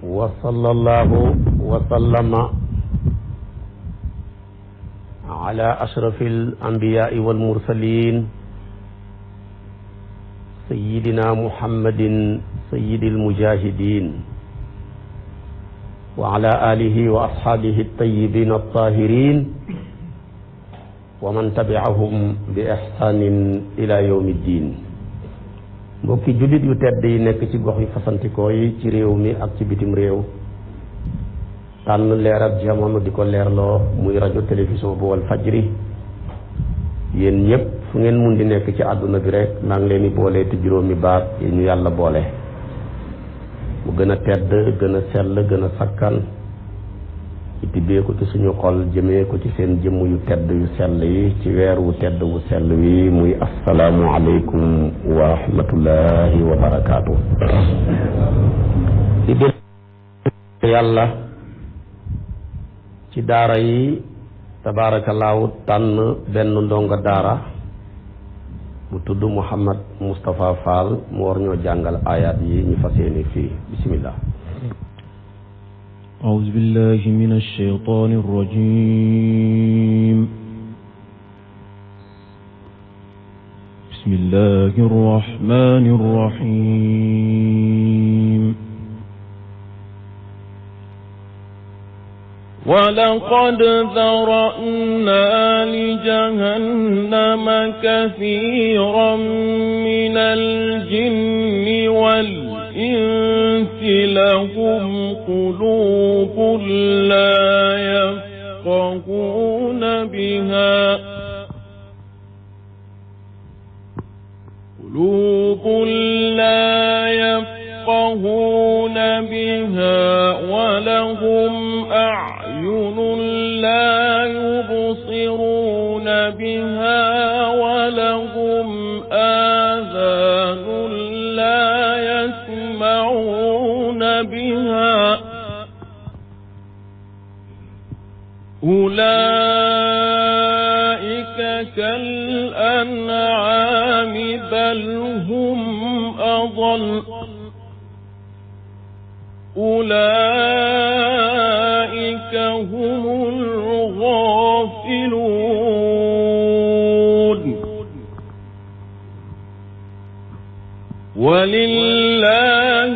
wa sallallahu wa sallama ala ashrafil anbiyaai wal mursalin sayyidina muhammadin sayyidil mujahidin wa ala alihi wa ashabihi at-tayyibin at-tahirin wa man tabi'ahum bi ihsanin ila yawmiddin. mbokki jullit yu tedd yi nekk ci gox yu fasantikoo yi ci réew mi ak ci bitim réew tànn leer ak jamono di ko leerloo muy rajo télévision bu wal fajri yéen ñëpp fu ngeen mun di nekk ci àdduna bi rek maa ngi leen di boole te juróomi baat yi ñu yàlla boole mu gën a tedd gën a sell gën a sakkan tibbee ko ci suñu xol jëmee ko ci seen jëmm yu tedd yu sell yi ci weer wu tedd wu sell wi muy assalaamu aleykum wa rahmatullahi wa barakaatu. di def yàlla ci daara yi tabaarakallaahu tànn benn ndongo daara bu tudd Mouhamad Moustapha Fall mu war ñoo jàngal ayaat yi ñu fas yéene fii bismillah. أعوذ بالله من الشيطان الرجيم بسم الله الرحمن الرحيم ولقد ذرأنا لجهنم كثيرا من الجن والإنس لهم قلوب لا يفقهون بها ولهم أعين لا يبصرون بها ولهم آذان لا يسمعون بها أولئك كالأنعام بل هم أضل أولئك هم الغافلون ولله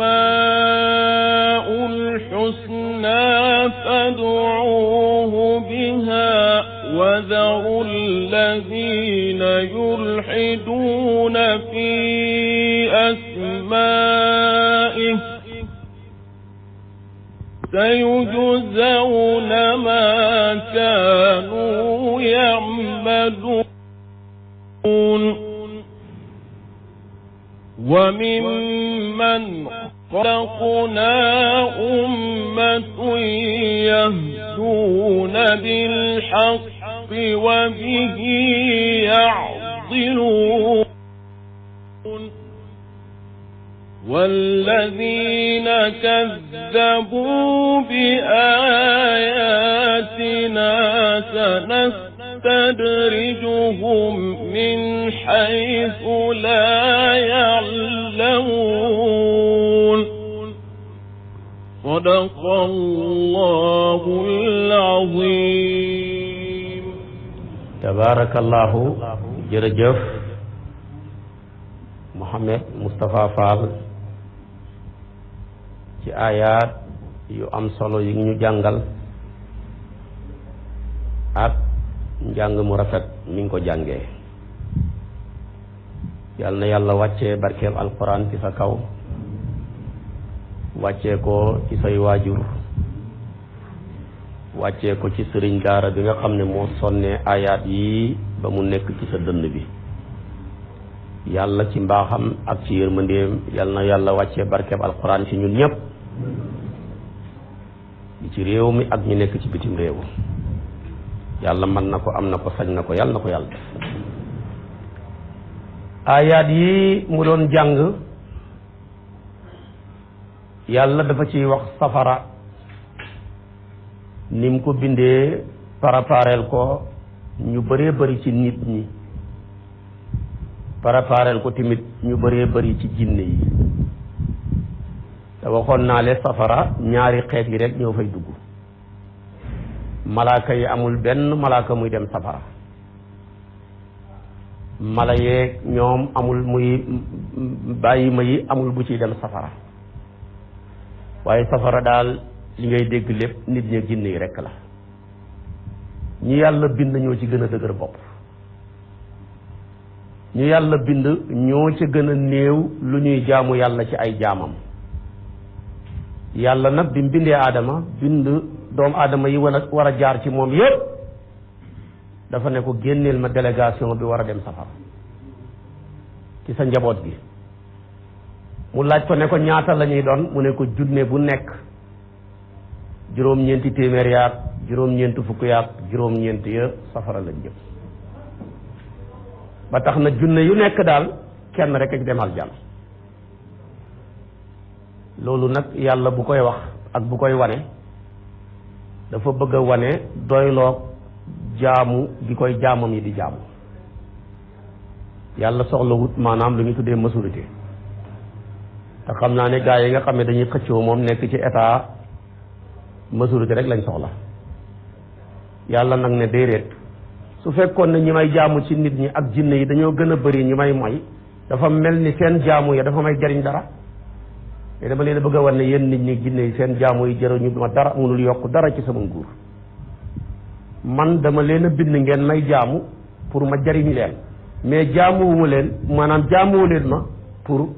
الأسماء الحسنى فادعوه بها وذروا الذين يلحدون في أسمائه سيجزون ما كانوا يعملون وممن خلقنا أمة يهدون بالحق وبه يعضلون والذين كذبوا بآياتنا سنستدرجهم من حيث لا يعلمون صدق الله العظيم. تبارك الله. jërëjëf Mouhamad Moustapha Fall ci ayaat yu am solo yi ñu jàngal ak njàng mu rafet mi ngi ko jàngee. yal na yàlla wàccee barkeeb alquran ci sa kaw wàccee ko ci say waajur wàccee ko ci sëriñ daara bi nga xam ne moo sonnee ayaat yi ba mu nekk ci sa dënn bi. yàlla ci mbaaxam ak ci yërmandeem yal na yàlla wàccee barkeeb alquran ci ñun ñëpp ci réew mi ak ñu nekk ci bitim réew. yàlla mën na ko am na ko sañ na ko yàlla na ko yàlla def. ayaat yi mu doon jàng yàlla dafa ciy wax safara ni mu ko bindee prépareel ko ñu bëree bëri ci nit ñi prépareel ko tamit ñu bëree bëri ci jinne yi te waxoon naa le safara ñaari xeet yi rek ñoo fay dugg malaaka yi amul benn malaaka muy dem safara mala yeeg ñoom amul muy bàyyi ma yi amul bu ciy dem safara waaye safara daal li ngay dégg lépp nit ñi jinne yi rekk la ñi yàlla bind ñoo ci gën a dëgër bopp ñu yàlla bind ñoo ci gën a néew lu ñuy jaamu yàlla ci ay jaamam yàlla nag bi mu bindee aadama bind doomu aadama yi war a jaar ci moom yépp dafa ne ko génneel ma délégation bi war a dem safara ci sa njaboot gi mu laaj ko ne ko ñaata la ñuy doon mu ne ko junne bu nekk juróom-ñeenti téeméer yaak juróom-ñeenti fukk yaak juróom-ñeenti ya safara lañ jëm ba tax na junne yu nekk daal kenn rek ak demal jàll loolu nag yàlla bu koy wax ak bu koy wane dafa bëgg a wane doyloo jaamu gi koy jaamam yi di jaamu yàlla soxlawut maanaam lu ñu tuddee majorité te xam naa ne gaa yi nga xam ne dañuy xëccoo moom nekk ci état majorité rek lañ soxla yàlla nag ne déedéet su fekkoon ne ñi may jaamu ci nit ñi ak jinne yi dañoo gën a bëri ñi may moy dafa mel ni seen jaamu ya dafa may jariñ dara te dama leen bëgg a wan ne yéen nit ñi jinne yi seen jaamu yi jëruñu ma dara mënul yokk dara ci sama nguur man dama leen a bind ngeen may jaamu pour ma jariñ leen mais jaamuwuma leen maanaam jaamuwu leen ma pour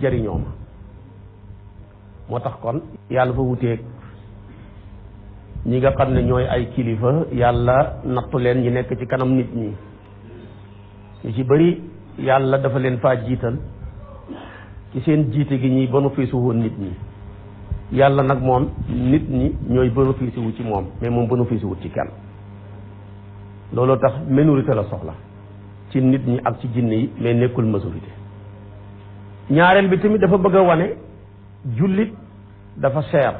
jariñoo ma moo tax kon yàlla fa wuteeg ñi nga xam ne ñooy ay kilifa yàlla nattu leen ñi nekk ci kanam nit ñi ñu ci bëri yàlla dafa leen faa jiital ci seen jiite gi ñuy bénéfice woon nit ñi yàlla nag moom nit ñi ñooy bénéfice wu ci moom mais moom bénéfice wut ci kenn looloo tax minorité la soxla ci nit ñi ak ci jinne yi mais nekkul majorité ñaareel bi tamit dafa bëgg a wane jullit dafa cher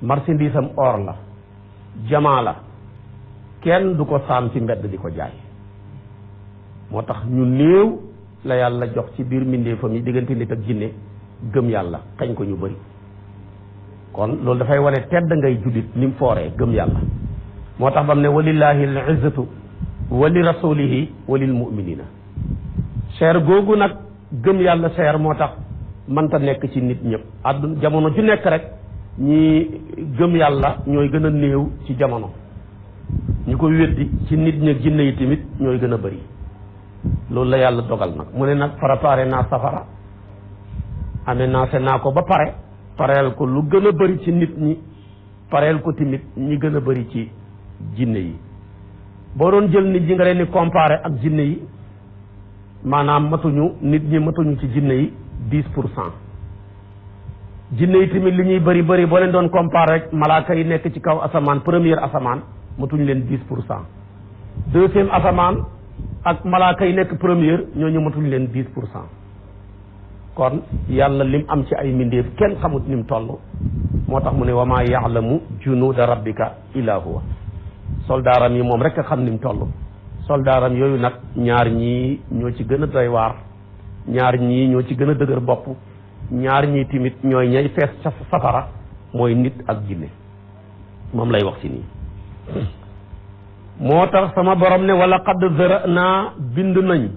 marchandise am or la jamaa la kenn du ko saam ci mbedd di ko jaay moo tax ñu néew la yàlla jox ci biir mbindeefam yi diggante nit ak jinne gëm yàlla xañ ko ñu bëri kon loolu dafay wane tedd ngay jullit ni mu fooree gëm yàlla moo tax bam ne walillahi al izzatu wa li rasulihi wa lil mu'minina cher googu nag gëm yàlla cher moo tax mënta nekk ci nit ñëpp àdduna jamono ju nekk rek ñi gëm yàlla ñooy gën a néew ci jamono ñu ko weddi ci nit ñi ak jinne yi tamit ñooy gën a bëri loolu la yàlla dogal nag mu ne nag préparé naa safara aménagé naa ko ba pare pareel ko lu gën a bëri ci nit ñi pareel ko tamit ñi gën a bëri ci jinne yi boo doon jël nit ñi nga leen di comparé ak jinne yi maanaam matuñu nit ñi matuñu ci jinne yi 10%. jinne yi tamit li ñuy bëri bëri boo leen doon comparé rek malaaka yi nekk ci kaw asamaan première asamaan matuñu leen 10%. deuxième asamaan ak malaaka yi nekk première ñooñu matuñu leen 10%. kon yàlla lim am ci ay mbindeef kenn xamut ni mu toll moo tax mu ne wa maa ya'lamu junuuda rabbika illaa huwa soldaaram yi moom rek a xam ni mu toll soldaaram yooyu nag ñaar ñii ñoo ci gën a doy waar ñaar ñii ñoo ci gën a dëgër bopp ñaar ñii tamit ñooy ñay fees ca safara mooy nit ak jinne moom lay wax ci nii moo tax sama borom ne wala qad zara'naa bind nañ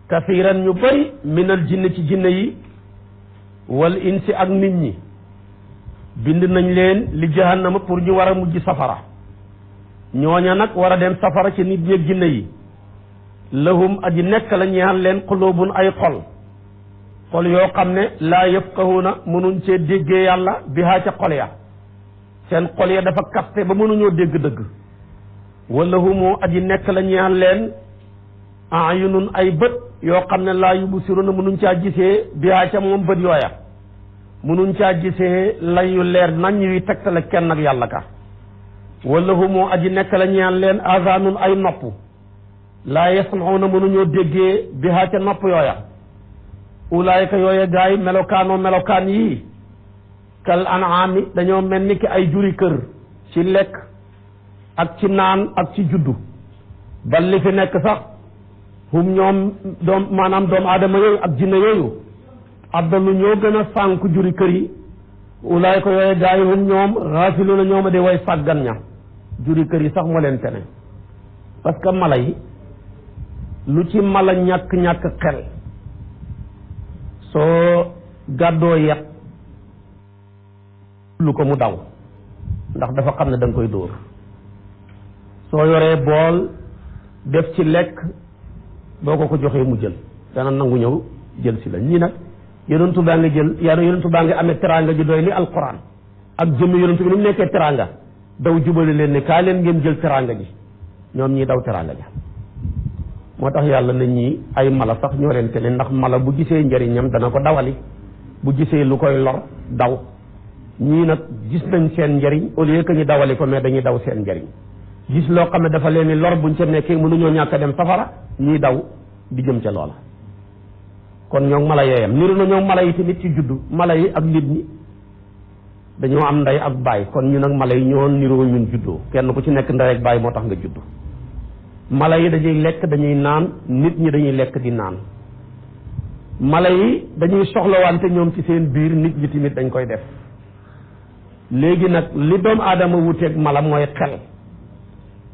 kasiiran ñu bëri minal jinne ci jinne yi wal insi ak nit ñi bind nañ leen li jahannama pour ñu war a mujj safara ñooña nag war a dem safara ci nit ñi ak jinne yi lahum aji nekk la ñeexal leen qulubun ay xol yoo xam ne laa yafqahuna mënuñ cee déggee yàlla bihaa ca xol ya seen xol ya dafa kaste ba mënuñoo dégg dëgg wala humu aji nekk la ñeexal leen ayunun ay bët yoo xam ne laa yubsiruna mënuñ caa gisee bihaa ca moom bët yooya mënuñ caa gisee lay yu leer nañ yuy tegtale kenn ak yàlla ka wala humu aji nekk la ñeexal leen azanun ay nopp laa yasmauna mënuñoo déggee bihaa ca nopp yooya ulaayka yooya gaay melokaan yii kal an'aami dañoo mel ni ki ay juri kër ci lekk ak ci naan ak ci juddu bal li fi nekk sax hum ñoom doomu aadama yooyu ak jinne yooyu addalu ñoo gën a sànku juri kër yi ulaay ko yooye gaa yi hum ñoom xaafiluuna ñooma de way sàggan ña juri kër yi sax moo leen tene parce que mala yi lu ci mala ñàkk-ñàkk xel soo gàddoo yet lu ko mu daw ndax dafa xam ne da nga koy dóor soo yoree bool def ci lekk boo ko joxee mu jël dana nangu ñëw jël si la ñii nag yonentu baa ngi jël yonentu baa ngi amee teraanga ji doy ni alquran ak jëmmi yonentu bi ni mu nekkee teraanga daw jubale leen ne kaa leen ngeen jël teraanga ji ñoom ñii daw teraanga ja moo tax yàlla na ñii ay mala sax ñoo leen tene ndax mala bu gisee njëriñam dana ko dawali bu gisee lu koy lor daw ñii nag gis nañ seen njëriñ au lieu que ñu dawali ko mais dañuy daw seen njëriñ gis loo xam ne dafa leen ni lor buñ ca nekkee mënuñoo ñàkk a dem safara ñii daw di jëm ca loola kon ñoom mala yooyam niru na ñoom mala yi tamit ci juddu mala yi ak nit ñi dañoo am ndey ak baay kon ñu nag mala yi ñoo niroo ñun juddoo kenn ku ci nekk ndey ak baay moo tax nga juddu mala yi dañuy lekk dañuy naan nit ñi dañuy lekk di naan mala yi dañuy soxlawante ñoom ci seen biir nit ñi tamit dañ koy def léegi nag li doomu aadama wuteeg mala mooy xel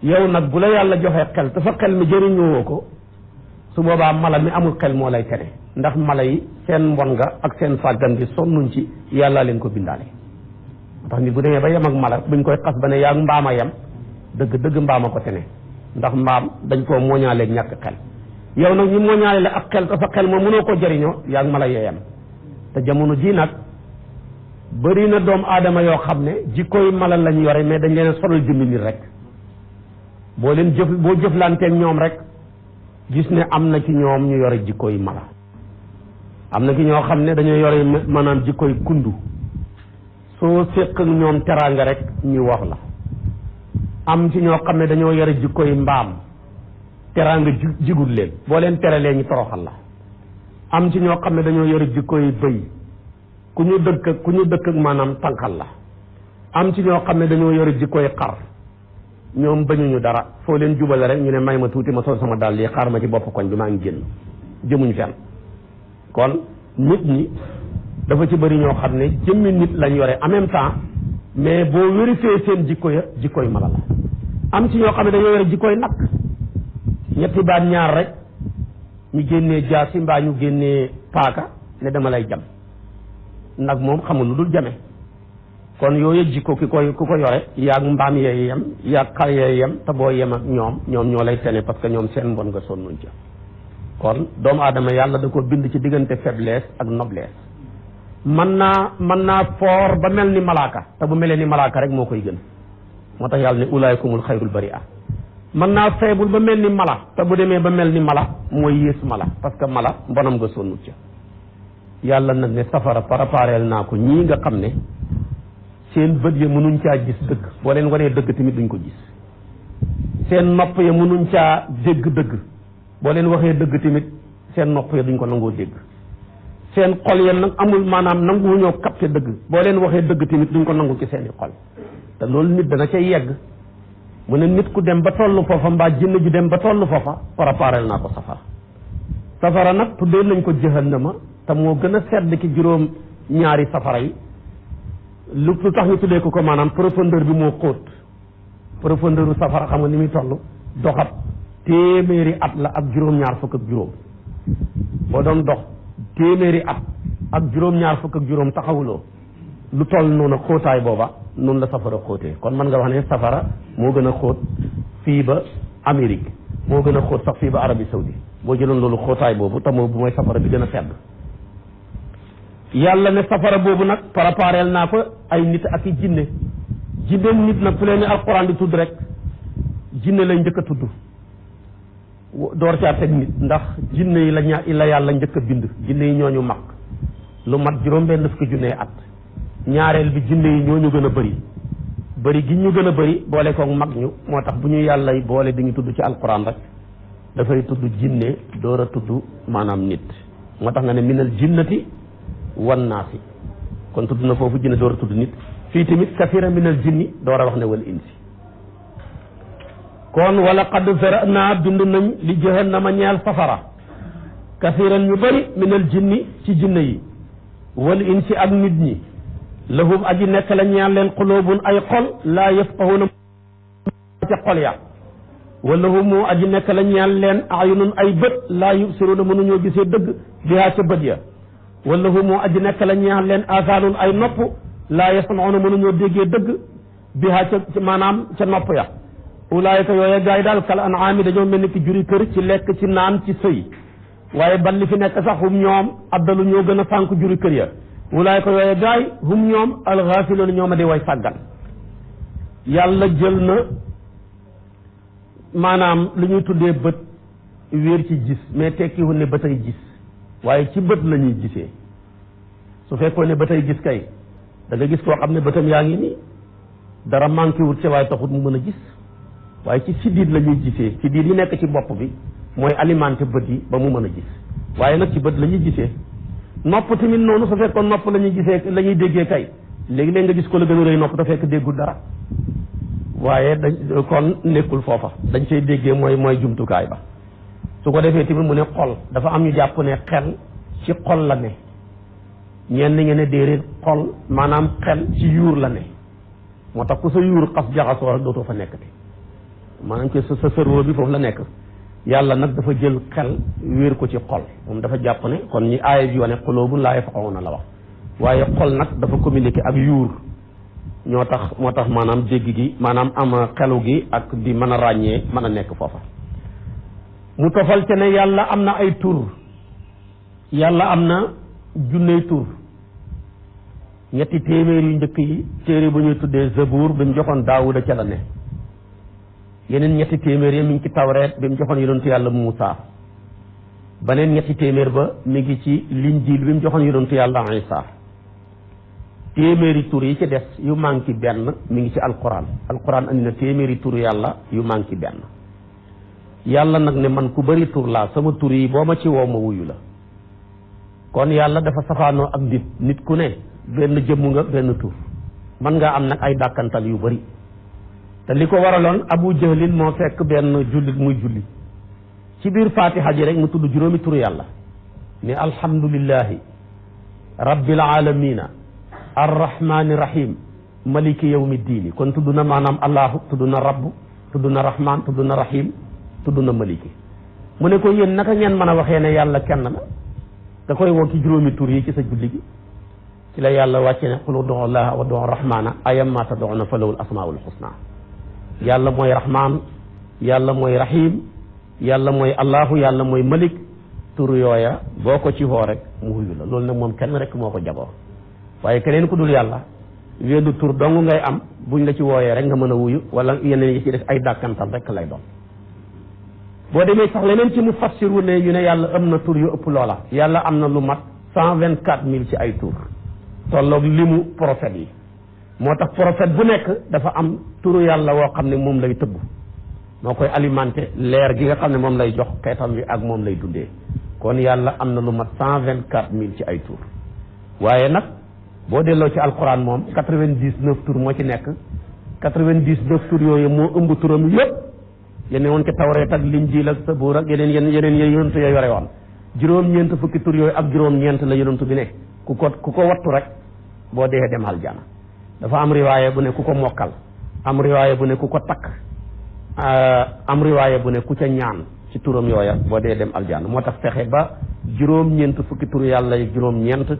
yow nag bu la yàlla joxee xel te sa xel mi jëriñoo ko su boobaa mala mi amul xel moo lay tere ndax mala yi seen mbon nga ak seen sàggan gi sonnuñ ci yàlla leen ko bindaale ndax nit bu demee ba yem ak mala buñ koy xas ba ne yaa mbaama yem dëgg mbaama ko tene ndax mbaam dañ koo mooñaaleeg ñàkk xel yow nag ñu mooñaale la ak xel te sa xel moom mënoo ko jëriñoo yaa mala yeeyam te jamono ji nag bëri na doomu aadama yoo xam ne jikkooy mala lañ yore mais dañ leen solal jëmmi nit rek boo jëflanteeg ñoom rek gis ne am na ci ñoom ñu yore jikkooy mala am na ci ñoo xam ne dañoo yore maanaam jikkooy kundu soo séq ak ñoom teraanga rek ñu wax la am ci ñoo xam ne dañoo yore jikkooy mbaam teraanga jigul leen boo leen teralee ñu toroxal la am ci ñoo xam ne dañoo yore jikkooy bëy ku ñu dëkk ak maanaam tànqal la am ci ñoo xam ne dañoo yore jikkooy xar ñoom bañuñu dara foo leen jubale rek ñu ne may ma tuuti ma sol sama dàll yi xaar ma ci bopp koñ bi maa ngi génn jëmuñ fenn kon nit ñi dafa ci bëri ñoo xam ne jëmmi nit lañ yore en même temps mais boo vérifié seen jikko ya jikkooy mala la am ci ñoo xam ne dañoo yore jikkooy nag ñetti baat ñaar rek ñu génnee jaasi mbaa ñu génnee paaka ne dama lay jam nag moom xamul lu dul jame kon yooyu jikko ku ko yore yaag mbaam yee yem yaag xar yee yem te boo yem ak ñoom ñoo lay tene parce que ñoom seen mbon nga sonnuñ ca kon doomu aadama yàlla da ko bind ci diggante faiblesse ak noblesse mën naa foor ba mel ni malaaka te bu melee ni malaaka rek moo koy gën moo tax yàlla ne ulaayikumul xayrul bari'a mën naa faible ba mel ni mala te bu demee ba mel ni mala mooy yées mala parce que mala mbonam nga sonnut ca yàlla nag ne safara prépareel naa ko ñii nga xam ne seen bët ya mënuñ caa gis dëgg boo leen wanee dëgg tamit duñ ko gis seen nopp ya mënuñ caa dégg dëgg boo leen waxee dëgg tamit seen nopp ya duñ ko nangoo dégg seen xol ya nag amul maanaam nangu ñoo capté dëgg boo leen waxee dëgg tamit duñ ko nangu ci seeni xol te loolu nit dana cay yegg mu ne nit ku dem ba tollu foofa mbaa jinne ju dem ba tollu foofa prépareel naa ko safara nag tuddee nañ ko jahannama te moo gën a sedd ki juróom ñaari safara yi lu tax ñu tuddee ko maanaam profondeur bi moo xóot profondeur bu safara xam nga ni muy toll doxat téeméeri at la ak juróom-ñaar fukk ak juróom boo doon dox téeméeri at ak juróom-ñaar fukk ak juróom taxawuloo lu toll noonu xóotaay booba noonu la safara xóotee kon mën nga wax ne safara moo gën a xóot fii ba Amérique moo gën a xóot sax fii ba Arabie Saoudite boo jëloon loolu xóotaay boobu te moo bu mooy safara bi gën a sedd yàlla ne safara boobu nag prépareel naa ko ay nit ak i jinne nit nag fu leen ni alquran di tudd rek jinne lañ njëkk a tudd door caa teg nit ndax jinne yi la yàlla njëkk a bind jinne yi ñooñu mag lu mat juróom-benn fukki junne at ñaareel bi jinne yi ñooñu gën a bëri gi ñu gën a bëri boole koog mag ñu moo tax bu ñu yàlla boole di ñu tudd ci alquran rek dafay tudd jinne door a tudd maanaam nit moo tax nga ne minal jinnati wan naasi kon tudd na foofu jinne door a tudd nit fii tamit kasiira minal jinni door a wax ne wal insi kon wala qad zara'naa bind nañ li jahannama ñeel safara kasiiran ñu bëri minal jinni ci jinne yi wal insi ak nit ñi lahum aji nekk la ñaan leen qulubun ay xol laa yafqahuna ca xol ya wala humu aji nekk la ñaan leen ayunun ay bët laa yubsiruna mënuñoo gisee dëgg bihaa ca bët ya wala humu aji nekk la ñaan leen asaanun ay nopp laa yasmauna mënuñoo déggee dëgg bihaa ca maanaam ca nopp ya ulaayika yooye gaa yi daal kal an'aami dañoo mel ni ki juri kër ci lekk ci naan ci sëy waaye ban li fi nekk sax hum ñoom abdalu ñoo gën a sànk juri kër ya ulaayika yooye gaa yi hum ñoom alxaafiloon ñoom a di way sàggan yàlla jël na maanaam lu ñuy tuddee bët wéer ci gis mais tekkiwul ne bëtay gis waaye ci bët la ñuy gisee su fekkoon ne bëtay gis kay da nga gis koo xam ne bëtam yaa ngi nii dara manqué wut ci waaye taxut mu mën a gis waaye ci siddiit la ñuy gisee siddiit yi nekk ci bopp bi mooy alimenté bët yi ba mu mën a gis waaye nag ci bët la ñuy gisee nopp tamit noonu su fekkoon nopp la ñuy gisee la ñuy déggee kay léegi-léeg nga gis ko la gën a rëy nopp te fekk déggul dara waaye dañ kon nekkul foofa dañ cay déggee mooy jumtukaay ba su ko defee tamit mu ne xol dafa am ñu jàpp ne xel ci xol la ne ñenn ngeen ne déedéet xol maanaam xel ci yuur la ne moo tax ku sa yuur xas jaxasoo rek dootoo fa nekkati maanaam ci sa cerveau bi foofu la nekk yàlla nag dafa jël xel wéer ko ci xol moom dafa jàpp ne kon ñi aaya bi wane quluubun laa yafqahuuna la wax waaye xol nag dafa communiqué ak yuur moo tax maanaam dégg gi maanaam am xelu gi ak di mën a ràññee mën a nekk foofa mu tofal ca ne yàlla am na ay tur yàlla am na junney tur ñetti téeméer yu njëkk yi téere bu ñuy tuddee Zabuur bi mu joxoon Daawuda ca la ne yeneen ñetti téeméer yi mi ngi ci Tawreet bi mu joxoon yonentu yàlla Muusaa beneen ñetti téeméer ba mi ngi ci Linjiil bi mu joxoon yonentu yàlla Isaa téeméeri tur yi ci des yu manqué benn mi ngi ci alquran andi na téeméeri tur yàlla yu manqué benn yàlla nag ne man ku bari tur laa sama tur yi boo ma ci woo ma wuyu la kon yàlla dafa safaanoo ak nit ku ne benn jëmm nga benn tur man ngaa am nag ay dàkkantal yu bari te li ko waraloon Abu Jahlin moo fekk benn jullit muy julli ci biir Fatiha ji rek mu tudd juróomi tur yàlla ne alhamdulillahi rabbil alamina arrahmani rahim maliki yawmi diini kon tudd na maanaam allahu tudd na rabb tudd na rahman tudd na rahim tudd na maliki mu ne ko yéen naka ngeen mën a waxee ne yàlla kenn la da koy woo ci juróomi tur yi ci sa julli gi ci la yàlla wàcce ne qul ud'u llaha wa ud'u rahmana ayyamma tad'una falahul asmaul husna yàlla mooy rahman yàlla mooy rahim yàlla mooy allahu yàlla mooy malik tur yooya boo ko ci woo rek mu wuyu la loolu nag moom kenn rek moo ko jagoo waaye keneen ku dul yàlla weddu tur dong ngay am buñ la ci wooyee rek nga mën a wuyu wala yeneen yi ci def ay dàkkantal rek lay doon boo demee sax leneen ci mu fassiru ne yu ne yàlla am na tur yu ëpp loola yàlla am na lu mat 124 000 ci ay tur tolloog limu prophète yi moo tax prophète bu nekk dafa am turu yàlla woo xam ne moom lay tëbb moo koy alimenté leer gi nga xam ne moom lay jox xeetam bi ak moom lay dundee kon yàlla am na lu mat 124 000 ci ay tur waaye nag boo delloo ci alquran moom 99 tur moo ci nekk 99 tur yooyu moo ëmb turam yëpp yene woon ci Tawreet ak Linjiil ak Sabuur ak yeneen yonentu ya yore woon juróom-ñeent fukki tur yooyu ak juróom-ñeent la yonentu bi ne ku ko wattu rek boo dee dem aljana dafa am riwaaye bu ne ku ko mokkal am riwaaye bu ne ku ko takk am riwaaye bu ne ku ca ñaan ci turam yooya boo dee dem aljana moo tax fexe ba juróom-ñeent fukki tur yàlla yi juróom-ñeent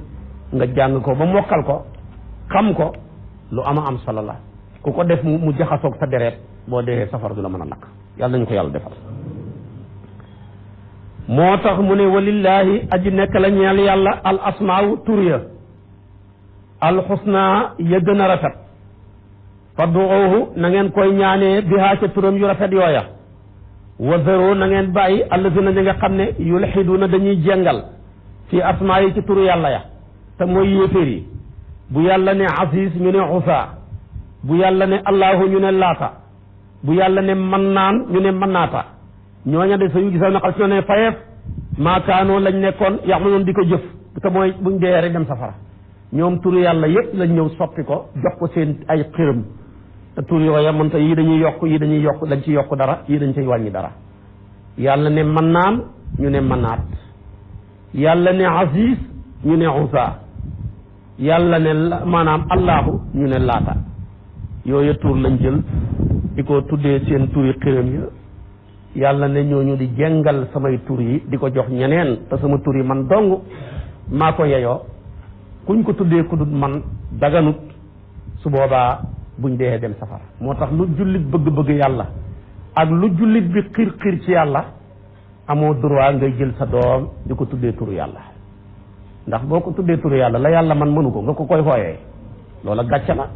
nga jàng ko ba mokkal ko xam ko lu am solo la ku ko def mu jaxasoog sa deret boo dee safara du la mën a lakk yàlla nañu ko yàlla defal moo tax mu ne walillahi aji nekk la ñeel yàlla al asmaaw tur ya al xusna ya gën a rafet fad'uuhu na ngeen koy ñaanee bihaa ca turam yu rafet yooya wa zaru na ngeen bàyyi allazina ñi nga xam ne yulxiduuna dañuy jengal fi asmaa yi ci turu yàlla ya te mooy yéeféer yi bu yàlla ne aziz ñu ne usa bu yàlla ne allahu ñu ne laata bu yàlla ne mannaan ñu ne mannaata ñooña de sa yu gisaw naqal ci ñoo ne fayeef maakaanoo lañ nekkoon yaxmaluun di ko jëf te mooy buñ dee rek dem safara ñoom turu yàlla yépp lañ ñëw soppi ko jox ko seen ay xërëm te tur yooya mënta yii dañuy yokk dañ ci yokk dara yii dañ ciy wàññi dara yàlla ne mannaan ñu ne mannaat yàlla ne aziz ñu ne usa yàlla ne maanaam allahu ñu ne laata yooyu tur lañ jël di ko tuddee seen turi xërëm ya yàlla ne ñooñu di jengal samay tur yi di ko jox ñeneen te sama tur yi man dong maa ko yeyoo kuñ ko tuddee ku dut man daganut su boobaa buñ dee dem safara moo tax lu jullit bëgg-bëgg yàlla ak lu jullit bi xiir ci yàlla amoo droit ngay jël sa doom di ko tuddee turu yàlla ndax boo ko tuddee turu yàlla la yàlla man mënu ko nga ko koy xooyee loola gàcce la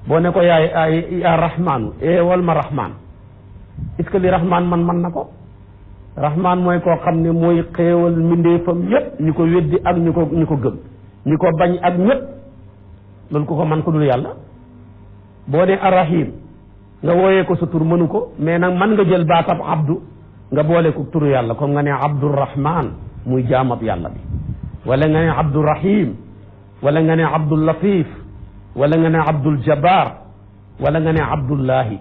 boo ne ko yaa rahmaanu wal ma rahmaan est-ce que li rahmaan man na ko rahmaan mooy koo xam ne mooy xéewal mbindeefam yépp ñu ko weddi ak ñu ko gëm ñu ko bañ ak ñépp loolu ko man ko dul yàlla boo ne arrahim nga wooyee ko sa tur mënu ko mais nag man nga jël baatab abdu nga boole ko turu yàlla comme nga ne abdurrahman muy jaamab yàlla bi wala nga ne abdurrahim wala nga ne abdul latif wala nga ne abdul jabbar wala nga ne abdullahi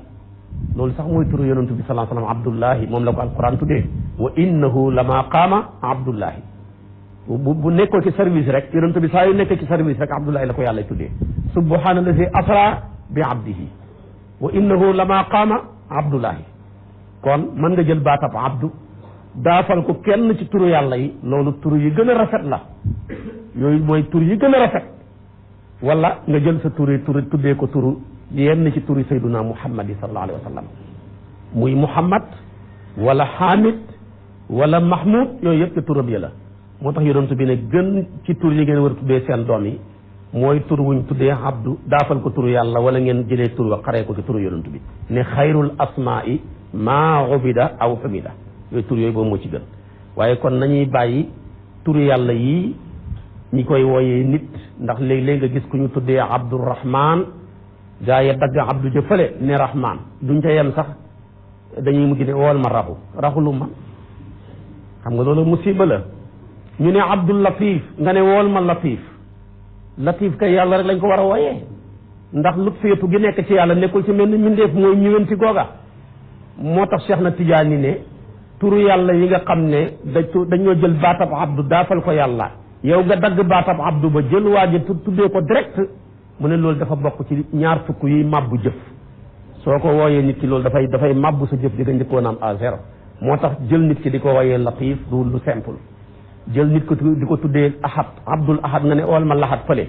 loolu sax mooy turu yonentu bi sallallahu alayhi wasallam abdullahi moom la ko alquran tuddee wa innahu lama qaama abdullahi bu nekkoo ci service rek yonentu bi saa yu nekkee ci service rek abdullahi la ko yàlla tuddee subhanallazi asra bi abdihi wa innahu lama qaama abdullahi kon mën nga jël baatab abdu daafal ko kenn ci turu yàlla yi loolu turu yi gën a rafet la yooyu mooy tur yi gën a rafet wala nga jël sa turu tuddee ko turu yenn ci turu sayduna muhammad yi sallallahu alayhi wa sallam muy muhammad wala hamid wala mahmud yooyu yëpp ci turam yi la moo tax yonent bi ne gën ci tur yi ngeen war a tuddee seen doom yi mooy tur wuñ tuddee abdu daafal ko turu yàlla wala ngeen jëlee tur wa xaree ko ci turu yonent bi ne xayrul asmaai maa ubida aw hamida yooyu tur yooyu boobu moo ci gën waaye kon nañuy bàyyi turu yàlla yii ñi koy wooyee nit ndax léeg-léeg nga gis ku ñu tuddee abdurrahman gaa yi dagg abdu jëfale ne rahman duñ ca yem sax dañuy mujj ne wool ma raxu lu man xam nga loolu musiba la ñu ne abdul latif nga ne wool ma latif kay yàlla rek lañ ko war a wooyee ndax lu féetu gi nekk ci yàlla nekkul ci mel ni mbindeef mooy ñëwanti googa moo tax Cheikh na Tijaani ne turu yàlla yi nga xam ne dañoo jël baatab abdu daafal ko yàlla yow nga dagg baatab abdu ba jël waaji tuddee ko direct mu ne loolu dafa bokk ci ñaar fukk yi mabbu jëf soo ko wooyee nit ki loolu dafay mabbu sa jëf di nga njëkkoon am à zéro moo tax jël nit ki di ko wooyee latif du lu simple jël nit ko di ko tuddee ahad abdul ahad nga ne ool ma lahat fële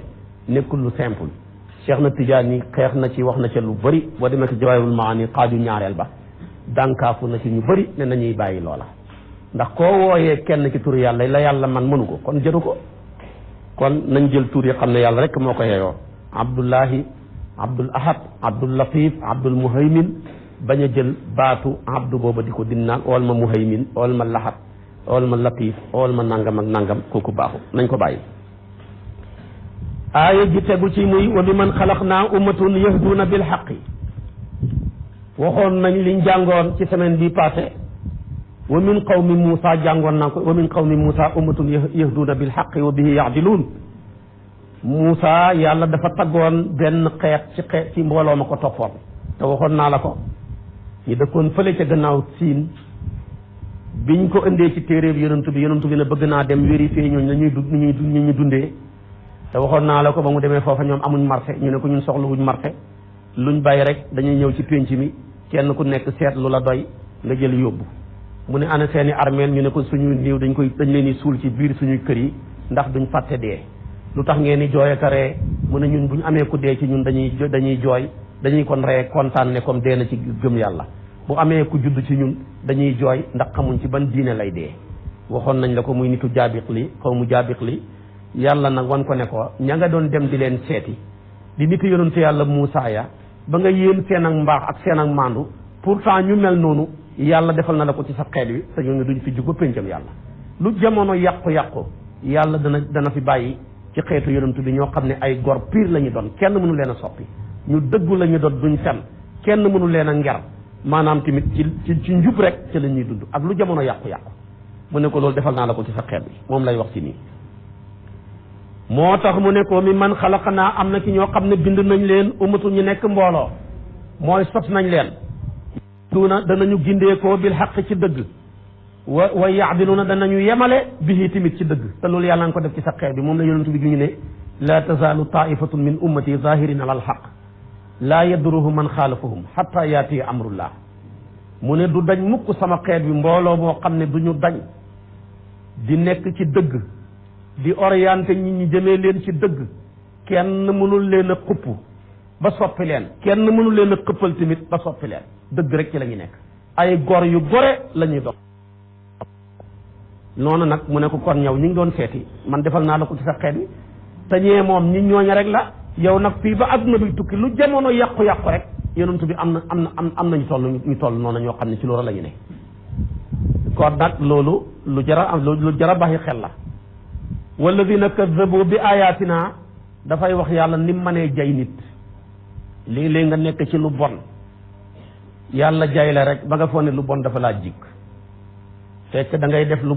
nekkul lu simple Cheikh na Tijaani xeex na ci wax na ca lu bëri boo demee ci Jawaahirul Maani xaaju ñaareel ba dànkaafu na ci ñu bëri ne nañuy bàyyi loola ndax koo wooyee kenn ci tur yàlla la yàlla man mënu ko kon jëru ko kon nañ jël tur yi xam ne yàlla rek moo ko yeyoo abdullahi abdul ahad abdul latif abdul muhaymin bañ a jël baatu abdu booba di ko dinnaan ool ma muhaymin ool ma lahat ool ma latif ool ma nangam ak nangam kooku baaxu nañ ko bàyyi aaya ji tegu ci muy wa bi man xalaqnaa ummatun yahduuna bil haqqi waxoon nañ liñ jàngoon ci semaine bi passé wa min qawmi Muusa jàngoon naa ko wa min qawmi Muusa ummatun yahduuna bil haqqi wa bihi ya'diluun Muusa yàlla dafa taggoon benn xeet ci mbooloo ma ko toppoon te waxoon naa la ko ñu dëkkoon fële ca gannaaw siin biñ ko indee ci téere bi yonent bi ne bëgg naa dem vérifier ñooñu ñu dundee te waxoon naa la ko ba mu demee foofa ñoom amuñ marché ñu ne ko ñun soxla wuñ marché luñ bàyyi rek dañuy ñëw ci pénc mi kenn ku nekk seet lu la doy nga jël yóbbu mu ne ana seeni armeel ñu ne ko suñu néew dañ leen di suul ci biir suñuy kër yi ndax duñ fàtte dee lu tax ngeen di jooy ak ree mu ne ñun bu ñu amee ku dee ci ñun dañuy jooy dañuy kon ree kontaan ne comme dee na ci gëm yàlla bu amee ku judd ci ñun dañuy jooy ndax xamuñ ci ban diine lay dee waxoon nañ la ko muy nitu jaabiq li xaw mu jaabiq li yàlla nag wan ko ne ko ña nga doon dem di leen seeti di nitu yonentu yàlla Muusaa ya ba nga yéem seen ak mbaax ak seen ak maandu pourtant ñu mel noonu yàlla defal na la ko ci sa xeet wi te ñooñu duñ fi jug ba péncam yàlla lu jamono yàqu-yàqu yàlla dana fi bàyyi ci xeetu yonentu bi ñoo xam ne ay gor pire la ñu doon kenn mënu leen a soppi ñu dëggu la ñu doon duñ fen kenn mënu leen a nger maanaam tamit ci njub rek ci la ñuy dund ak lu jamono yàqu-yàqu mu ne ko loolu defal naa la ko ci sa xeet bi moom lay wax ci nii moo tax mu ne ko mi man xalaqnaa am na ci ñoo xam ne bind nañ leen ummatu ñu nekk mbooloo mooy sos nañ leen duuna danañu gindeekoo bil xaq ci dëgg wa yaadiluuna danañu yemale bihi tamit ci dëgg te loolu yàlla nga ko def ci sa xeet bi moom la yonent bi ñu ne laa tazaalu taifatun min ummati zahirin ala alxaq laa yadruhu man xaalafahum xatta yaati amrullah mu ne du dañ mukk sama xeet bi mbooloo moo xam ne du ñu dañ di nekk ci dëgg di orienté ñi ñi jëmee leen ci dëgg kenn mënul leen a xupp ba soppi leen kenn mënul leen a xëppal tamit ba soppi leen dëgg rek ci la ñu nekk ay gor yu gore la ñuy dox noonu nag mu ne ko kon ñëw ñi ngi doon seeti man defal naa la ko ci sa xeet bi te ñee moom ñi ñooña rek la yow nag fii ba adduna bi tukki lu jamono yàqu-yàqu rek yonent bi am nañu toll noonu ñoo xam ne ci loolu la ñu ne kon nag loolu lu jara bàyyi xel la walladina kazzabu bi ayatina dafay wax yàlla ni mënee jay nit léeg-léeg nga nekk ci lu bon yàlla jay la rek ba nga foog ne lu bon dafa laa jikk fekk da ngay def lu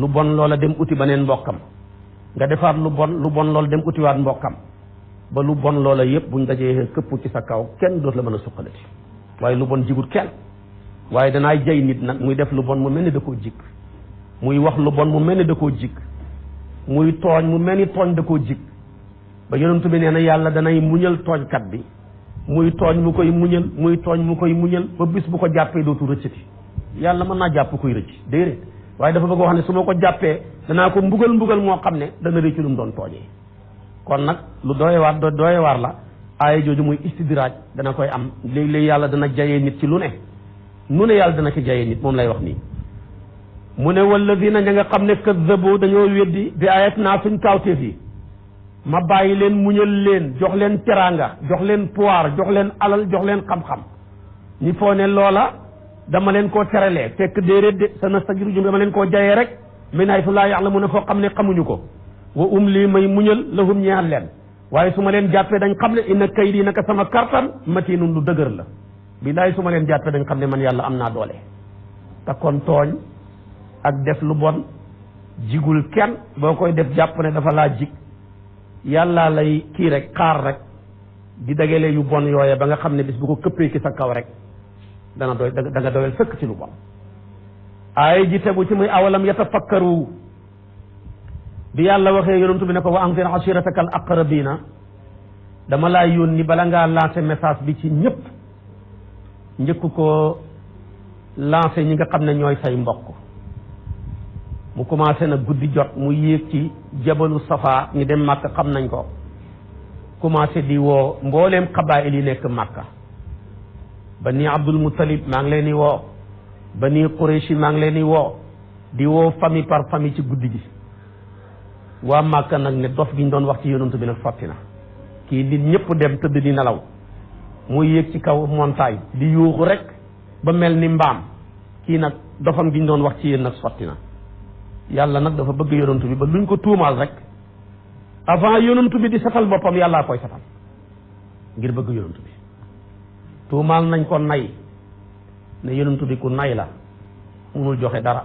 bon loola dem uti beneen mbokkam nga defaat lu bon loolu dem utiwaat mbokkam ba lu bon loola yëpp buñ dajee këpp ci sa kaw kenn dootu la mën a suqalati waaye lu bon jigut kenn waaye danaay jay nit nag muy def lu bon mu mel ni da koo jikk muy wax lu bon mu mel ni da koo jikk muy tooñ mu mel ni tooñ da koo jikk ba yonent bi nee na yàlla danay muñal tooñkat bi muy tooñ mu koy muñal ba bis bu ko jàppee dootu rëccati yàlla mën naa jàpp koy rëcc déedéet waaye dafa bëgg wax ne su ma ko jàppee danaa ko mbugal moo xam ne dana rëccu lu mu doon tooñee kon nag lu doy waar la aaya jooju muy istidraaj dana koy am léeg-léeg yàlla dana jayee nit ci lu ne yàlla dana ci jayee nit moom lay wax nii mu ne walladina ña nga xam ne kazzabu dañoo weddi bi ayatina suñ kaawteef yi ma bàyyi leen muñal leen jox leen teraanga jox leen pouvoir jox leen alal jox leen xam-xam ñi foo ne loola dama leen koo teralee fekk déedéet de sa nastajrijuhum dama leen koo jayee rek min haysu laa ya'lamuuna foo xam ne xamuñu ko wa umli may muñal lahum ñeexal leen waaye su ma leen jàppee dañ xam ne inna kaydi naka sama kartan matinun lu dëgër la billaay su ma leen jàppee dañ xam ne man yàlla am naa doole te kon tooñ ak def lu bon jigul kenn boo koy def jàpp ne dafa laa jig yàlla lay kii rek xaar rek di dagale yu bon yooye ba nga xam ne bis bu ko këppee ci sa kaw rek da nga doyal sëkk ci lu bon ay ji tegu ci muy awalam yatafakkaru bi yàlla waxee yonent bi ne ko wa anzir ashirataka al aqrabina dama laa yónni bala ngaa lancé message bi ci ñëpp njëkk ko lancé ñi nga xam ne ñooy say mbokk mu commencé nag guddi jot mu yéeg ci jabalu safa ñu dem màkk xam nañ ko commencé di woo mbooleem xabaayil yi nekk màkka bani abdul muttalib maa ngi leen di woo bani qurayshi maa ngi leen di woo famille par famille ci guddi gi waa màkka nag ne dof gi ñu doon wax ci yonent bi nag sotti na kii nit ñëpp dem tëdd di nelaw muy yéeg ci kaw montagne di yuuxu rek ba mel ni mbaam kii nag dofam gi ñu doon wax ci yéen nag sotti na yàlla nag dafa bëgg yonent bi ba luñ ko tuumaal rek avant yonent bi di satal boppam yàllaa koy satal ngir bëgg yonent bi tuumaal nañ ko nay ne yonent bi ku nay la munul joxe dara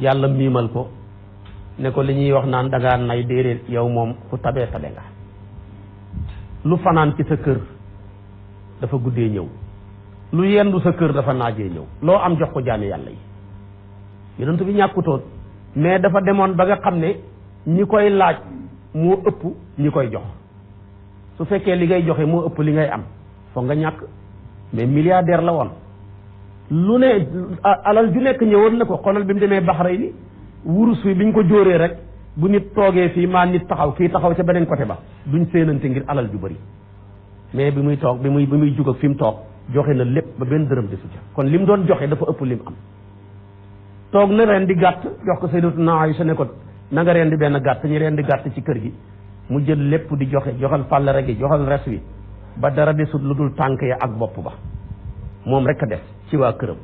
yàlla miimal ko ne ko li ñuy wax naan dangaa nay déedéet yow moom ku tabee tabe nga lu fanaan ci sa kër dafa guddee ñëw lu yendu sa kër dafa naajee ñëw loo am jox ko jaami yàlla yi yonent bi ñàkkutoon mais dafa demoon ba nga xam ne ñi koy laaj moo ëpp ñi koy jox su fekkee li ngay joxe moo ëpp li ngay am foog nga ñàkk mais milliardaire la woon lu ne alal ju nekk ñëwoon na ko xoolal bi mu demee Bahrayn wurus wi biñ ko jóoree rek bu nit toogee fii maa nit taxaw kii taxaw ca beneen côté ba duñ séenante ngir alal ju bëri mais bi muy toog bi muy jug ak fi mu toog joxe na lépp ba benn dërëm desu ca kon li mu doon joxe dafa ëpp lim am toog na ren di gàtt jox ko Sayyidatuna Aïcha ne ko na nga ren di benn gàtt ñu ren di gàtt ci kër gi mu jël lépp di joxe joxal fàllare gi joxal res wi ba dara desut lu dul tànk ya ak bopp ba moom rek a def ci waa këram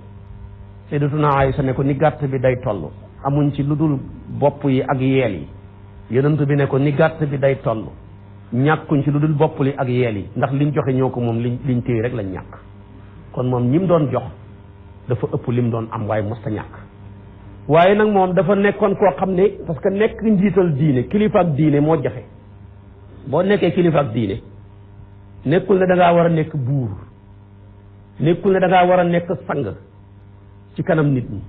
Sayyidatuna Aïcha ne ko ni gàtt bi day toll amuñ ci lu dul bopp yi ak yeel yi yonent bi ne ko ni gàtt bi day toll ñàkkuñ ci lu dul bopp li ak yeel yi ndax liñ joxe ñoo ko moom liñ téye rek lañ ñàkk kon moom ñi mu doon jox dafa ëpp lim doon am waaye mos ta ñàkk waaye nag moom dafa nekkoon koo xam ne parce que nekk njiital diine kilifa ak diine moo jafe boo nekkee kilifa ak diine nekkul ne da ngaa war a nekk buur nekkul ne da ngaa war a nekk sang ci kanam nit ñi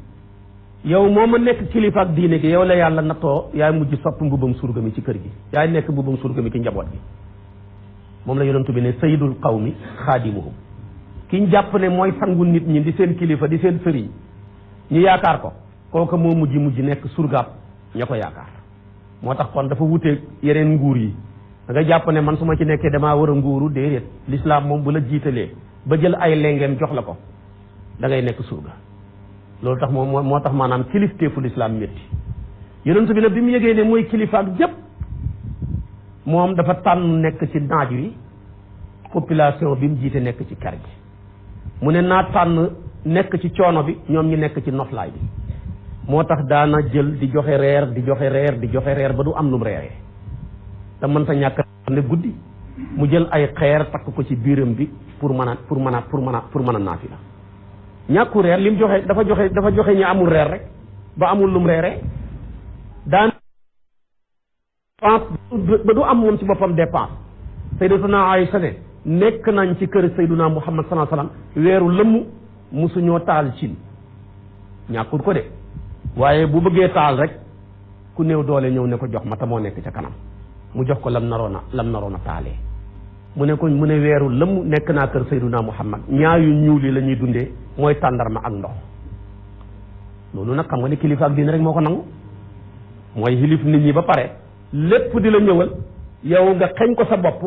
yow moo ma nekk kilifa ak diine gi yow la yàlla nattoo yaay mujj sopp mbubam surga mi ci kër gi yaay nekk mbubam surga mi ci njaboot gi moom la yonentu bi ne sayyidul qawmi xaadimuhum kiñ jàpp ne mooy sangu nit ñi di seen kilifa di seen sëriñ ñu yaakaar ko kooku moo mujj nekk surgaab ña ko yaakaar moo tax kon dafa wuteeg yeneen nguur yi da nga jàpp ne man su ma ci nekkee damaa war a nguuru déedéet l'islam moom bu la jiitalee ba jël ay lengeem jox la ko da ngay nekk surga loolu tax moom moo tax maanaam kilifteefu l'islam métti yonent bi nag bi mu yëgee ne mooy kilifa ak jëpp moom dafa tànn nekk ci naaj wi population bi mu jiite nekk ci kër gi mu ne naa tànn nekk ci coono bi ñoom ñi nekk ci noflaay bi moo tax daana jël di joxe reer ba du am lum reeree te mën ta ñàkk ne guddi mu jël ay xeer takk ko ci biiram bi pour mën a naafila ñàkku reer lim joxe dafa joxe ñi amul reer rek ba amul lum reeree daan ba du am moom ci boppam dépense sayyidatuna Aïcha ne nekk nañ ci kër sayyiduna Muhammad sallallahu alayhi wasallam weeru lëmm musuñoo taal cin ñàkkul ko de waaye bu bëggee taal rek ku néew doole ñëw ne ko jox ma te moo nekk ca kanam mu jox ko lam naroon a taalee mu ne weeru lëmm nekk naa kër sayyiduna Muhammad ñaayu ñuul yi la ñuy dundee mooy tàndarma ak ndox loolu nag xam nga ne kilifa ak diine rek moo ko nangu mooy xilif nit ñi ba pare lépp di la ñëwal yow nga xeñ ko sa bopp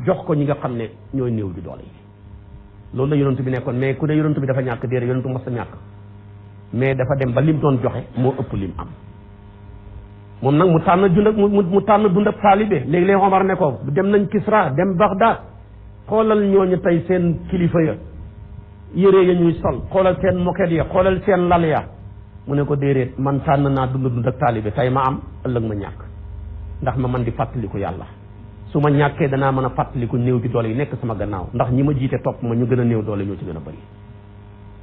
jox ko ñi nga xam ne ñooy néew di doole yi loolu la yonent bi nekkoon mais ku ne yonent bi dafa ñàkk déedéet yonentu mos a ñàkk mais dafa dem ba lim doon joxe moo ëpp lim am moom nag mu tànn dund ak taalibe léegi-léegi Omar ne ko dem nañ Kisra dem Bagdad xoolal ñooñu tey seen kilifa ya yére ya ñuy sol xoolal seen moket ya xoolal seen lal ya mu ne ko déedéet man tànn naa dund ak taalibe tey ma am ëllëg ma ñàkk ndax ma man di fàttaliku yàlla su ma ñàkkee danaa mën a fàttaliku néew di doole yi nekk sama gannaaw ndax ñi ma jiite topp ma ñu gën a néew doole ñoo ci gën a bëri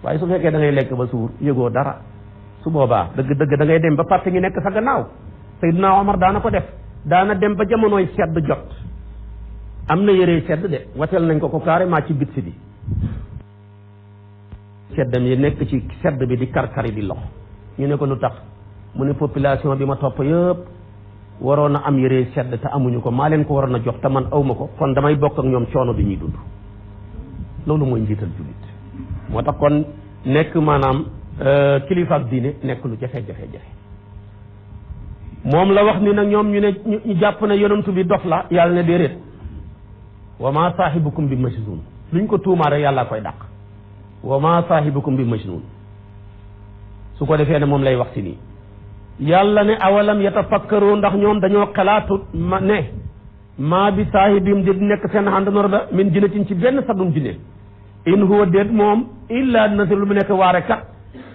waaye su fekkee da ngay lekk ba suur yëgoo dara su boobaa dëgg da ngay dem ba fàtte ngi nekk sa gannaaw Seydina Omar daana ko def daana dem ba jamonooy sedd jot am na yëree sedd de wateel nañ ko carrément ci bit si bi seddam yi nekk ci sedd bi di karkari di lox ñu ne ko lu tax mu ne population bi ma topp yëpp waroon a am yëree sedd te amuñu ko maa leen ko waroon a jox te man awma ko kon damay bokk ak ñoom coono bi ñuy dund loolu mooy njiital jullit moo tax kon nekk maanaam kilifa ak diine nekk lu jafe-jafe moom la wax ni nag ñoom ñu jàpp ne yonentu bi dof la yàlla ne déedéet wa ma saahibukum bi majnun luñ ko tuumaa rek yàlla koy dàq wa ma saahibukum bi majnun su ko defee ne moom lay wax si nii yàlla ne awalam yatafakkaru ndax ñoom dañoo xalaatut ne maa bi saahibim di nekk seen àndandoor da min jinnatin ci benn sadum jinne in huwa déet moom illa nasir lu mu nekk waare kat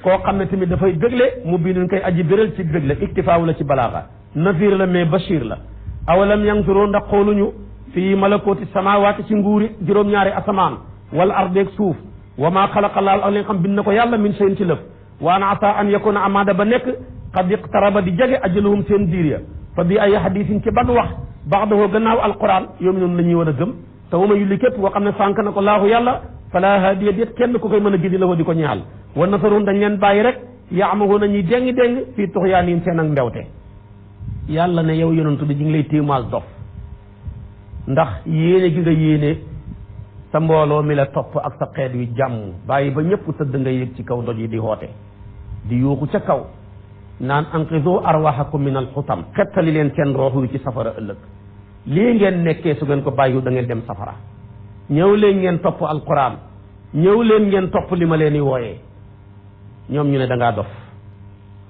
koo xam ne tamit dafay bégle mu bindun koy aji béral ci bégle iktifaawu la ci balaaxa nasir la mais bashir la awalam yanzuru ndax xooluñu fii malakooti samawaati ci nguuri juróom-ñaari asamaan wala ardeeg suuf wa maa xalaqa laahu ak li nga xam bind na ko yàlla min shay'in ci lëf wa an asa an yakuna amaada ba nekk qad iqtaraba di jege ajaluhum seen diir ya fa bi ay hadisin ci ban wax ba'dahu gannaaw alquran yoom noonu la ñuy war a gëm te wama yulli képp boo xam ne sànk na ko laahu yàlla fala hadiya déet kenn ku koy mën a gindi la wa di ko ñaal wa nasarun dañ leen bàyyi rek yaamahu na ñuy déng fii tuxyaanin seen ak mbewte yàlla ne yow yonantu bi ñu ngi lay téemaal dof ndax yéene gi nga yéene sa mbooloo mi la topp ak sa xeet wi jàmm bàyyi ba ñëpp tëdd nga yëg ci kaw doj yi di xoote di yuuxu ca kaw naan anqizu arwahakum min alxutam xettali leen seen roox wi ci safara ëllëg lii ngeen nekkee su ngeen ko bàyyiwu da ngeen dem safara ñëw leen ngeen topp alquran ñëw leen ngeen topp li ma leen di wooyee ñoom ñu ne da ngaa dof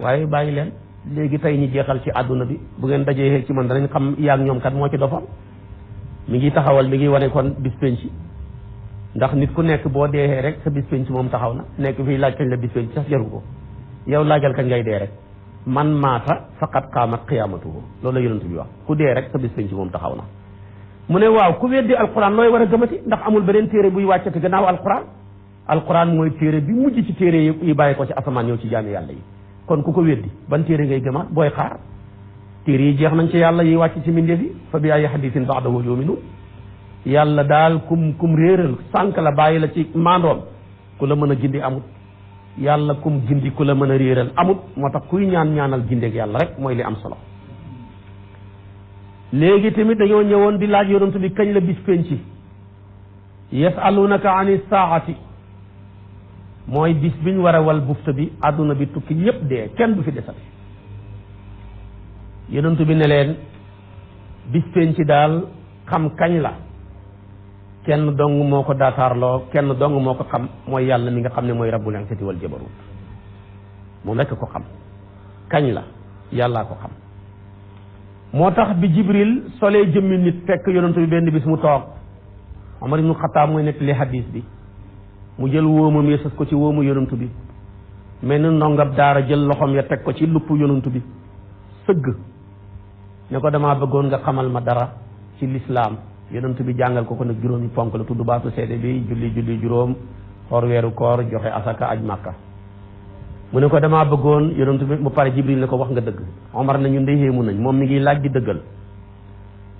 waaye bàyyi leen léegi tey ñi jeexal ci àdduna bi bu ngeen dajee ci man danañ xam yaag ñoom kat moo ci dofam mi ngi taxawal mi ngi wane kon bis penc ndax nit ku nekk boo deexee rek sa bis penc moom taxaw na nekk fii laaj kañ la bis penc sax jaru ko yow laajal kañ ngay dee rek man maata faqad qaamat qiyaamatuhu loolu la yonent bi wax ku dee rek sa bis penc moom taxaw na mu ne waaw ku weddi alquran looy war a gëmati ndax amul beneen téere buy wàccati gannaaw alquran mooy téere bi mujj ci téere yi bàyyi ko ci asamaan ñëw ci jaami yàlla yi kon ku ko weddi ban téere ngay gëmaat booy xaar téere yi jeex nañ ci yàlla yi wàcc ci mbindeef yi fa bi ay hadisin ba'dahu yu'minu yàlla daal kum réeral sànq la bàyyi la ci maandoom ku la mën a gindi amut yàlla kum gindi ku la mën a réeral amut moo tax kuy ñaanal gindeeg yàlla rek mooy li am solo. léegi tamit dañoo ñëwoon di laaj yonent bi kañ la bis penci yasalunaka ani saati mooy bis biñ war a wal bufta bi àdduna bi tukki ñëpp dee kenn du fi desati yonent bi ne leen bis penci daal xam kañ la kenn dong moo ko daataarloo kenn dong moo ko xam mooy yàlla mi nga xam ne mooy rabbul izzati wal jabarut moom rekk ko xam kañ la yàllaa ko xam. moo tax bi Jibril solee jëmmi nit fekk yonent bi benn bis mu toog Omar ibnu Xataab mooy nekk li hadis bi mu jël wóomam ya sës ko ci wóomu yonent bi mel ni ndongab daara jël loxoom ya teg ko ci lupp yonent bi sëgg ne ko damaa bëggoon nga xamal ma dara ci lislaam yonent bi jàngal ko nag juróomi ponk la tudd baatu seede bi julli juróom xoor weeru koor joxe asaka aj màkka mu ne ko damaa bëggoon yonent bi mu pare Jibril ne ko wax nga dëgg Omar na ñun de yéemu nañ moom mi ngi laaj di dëggal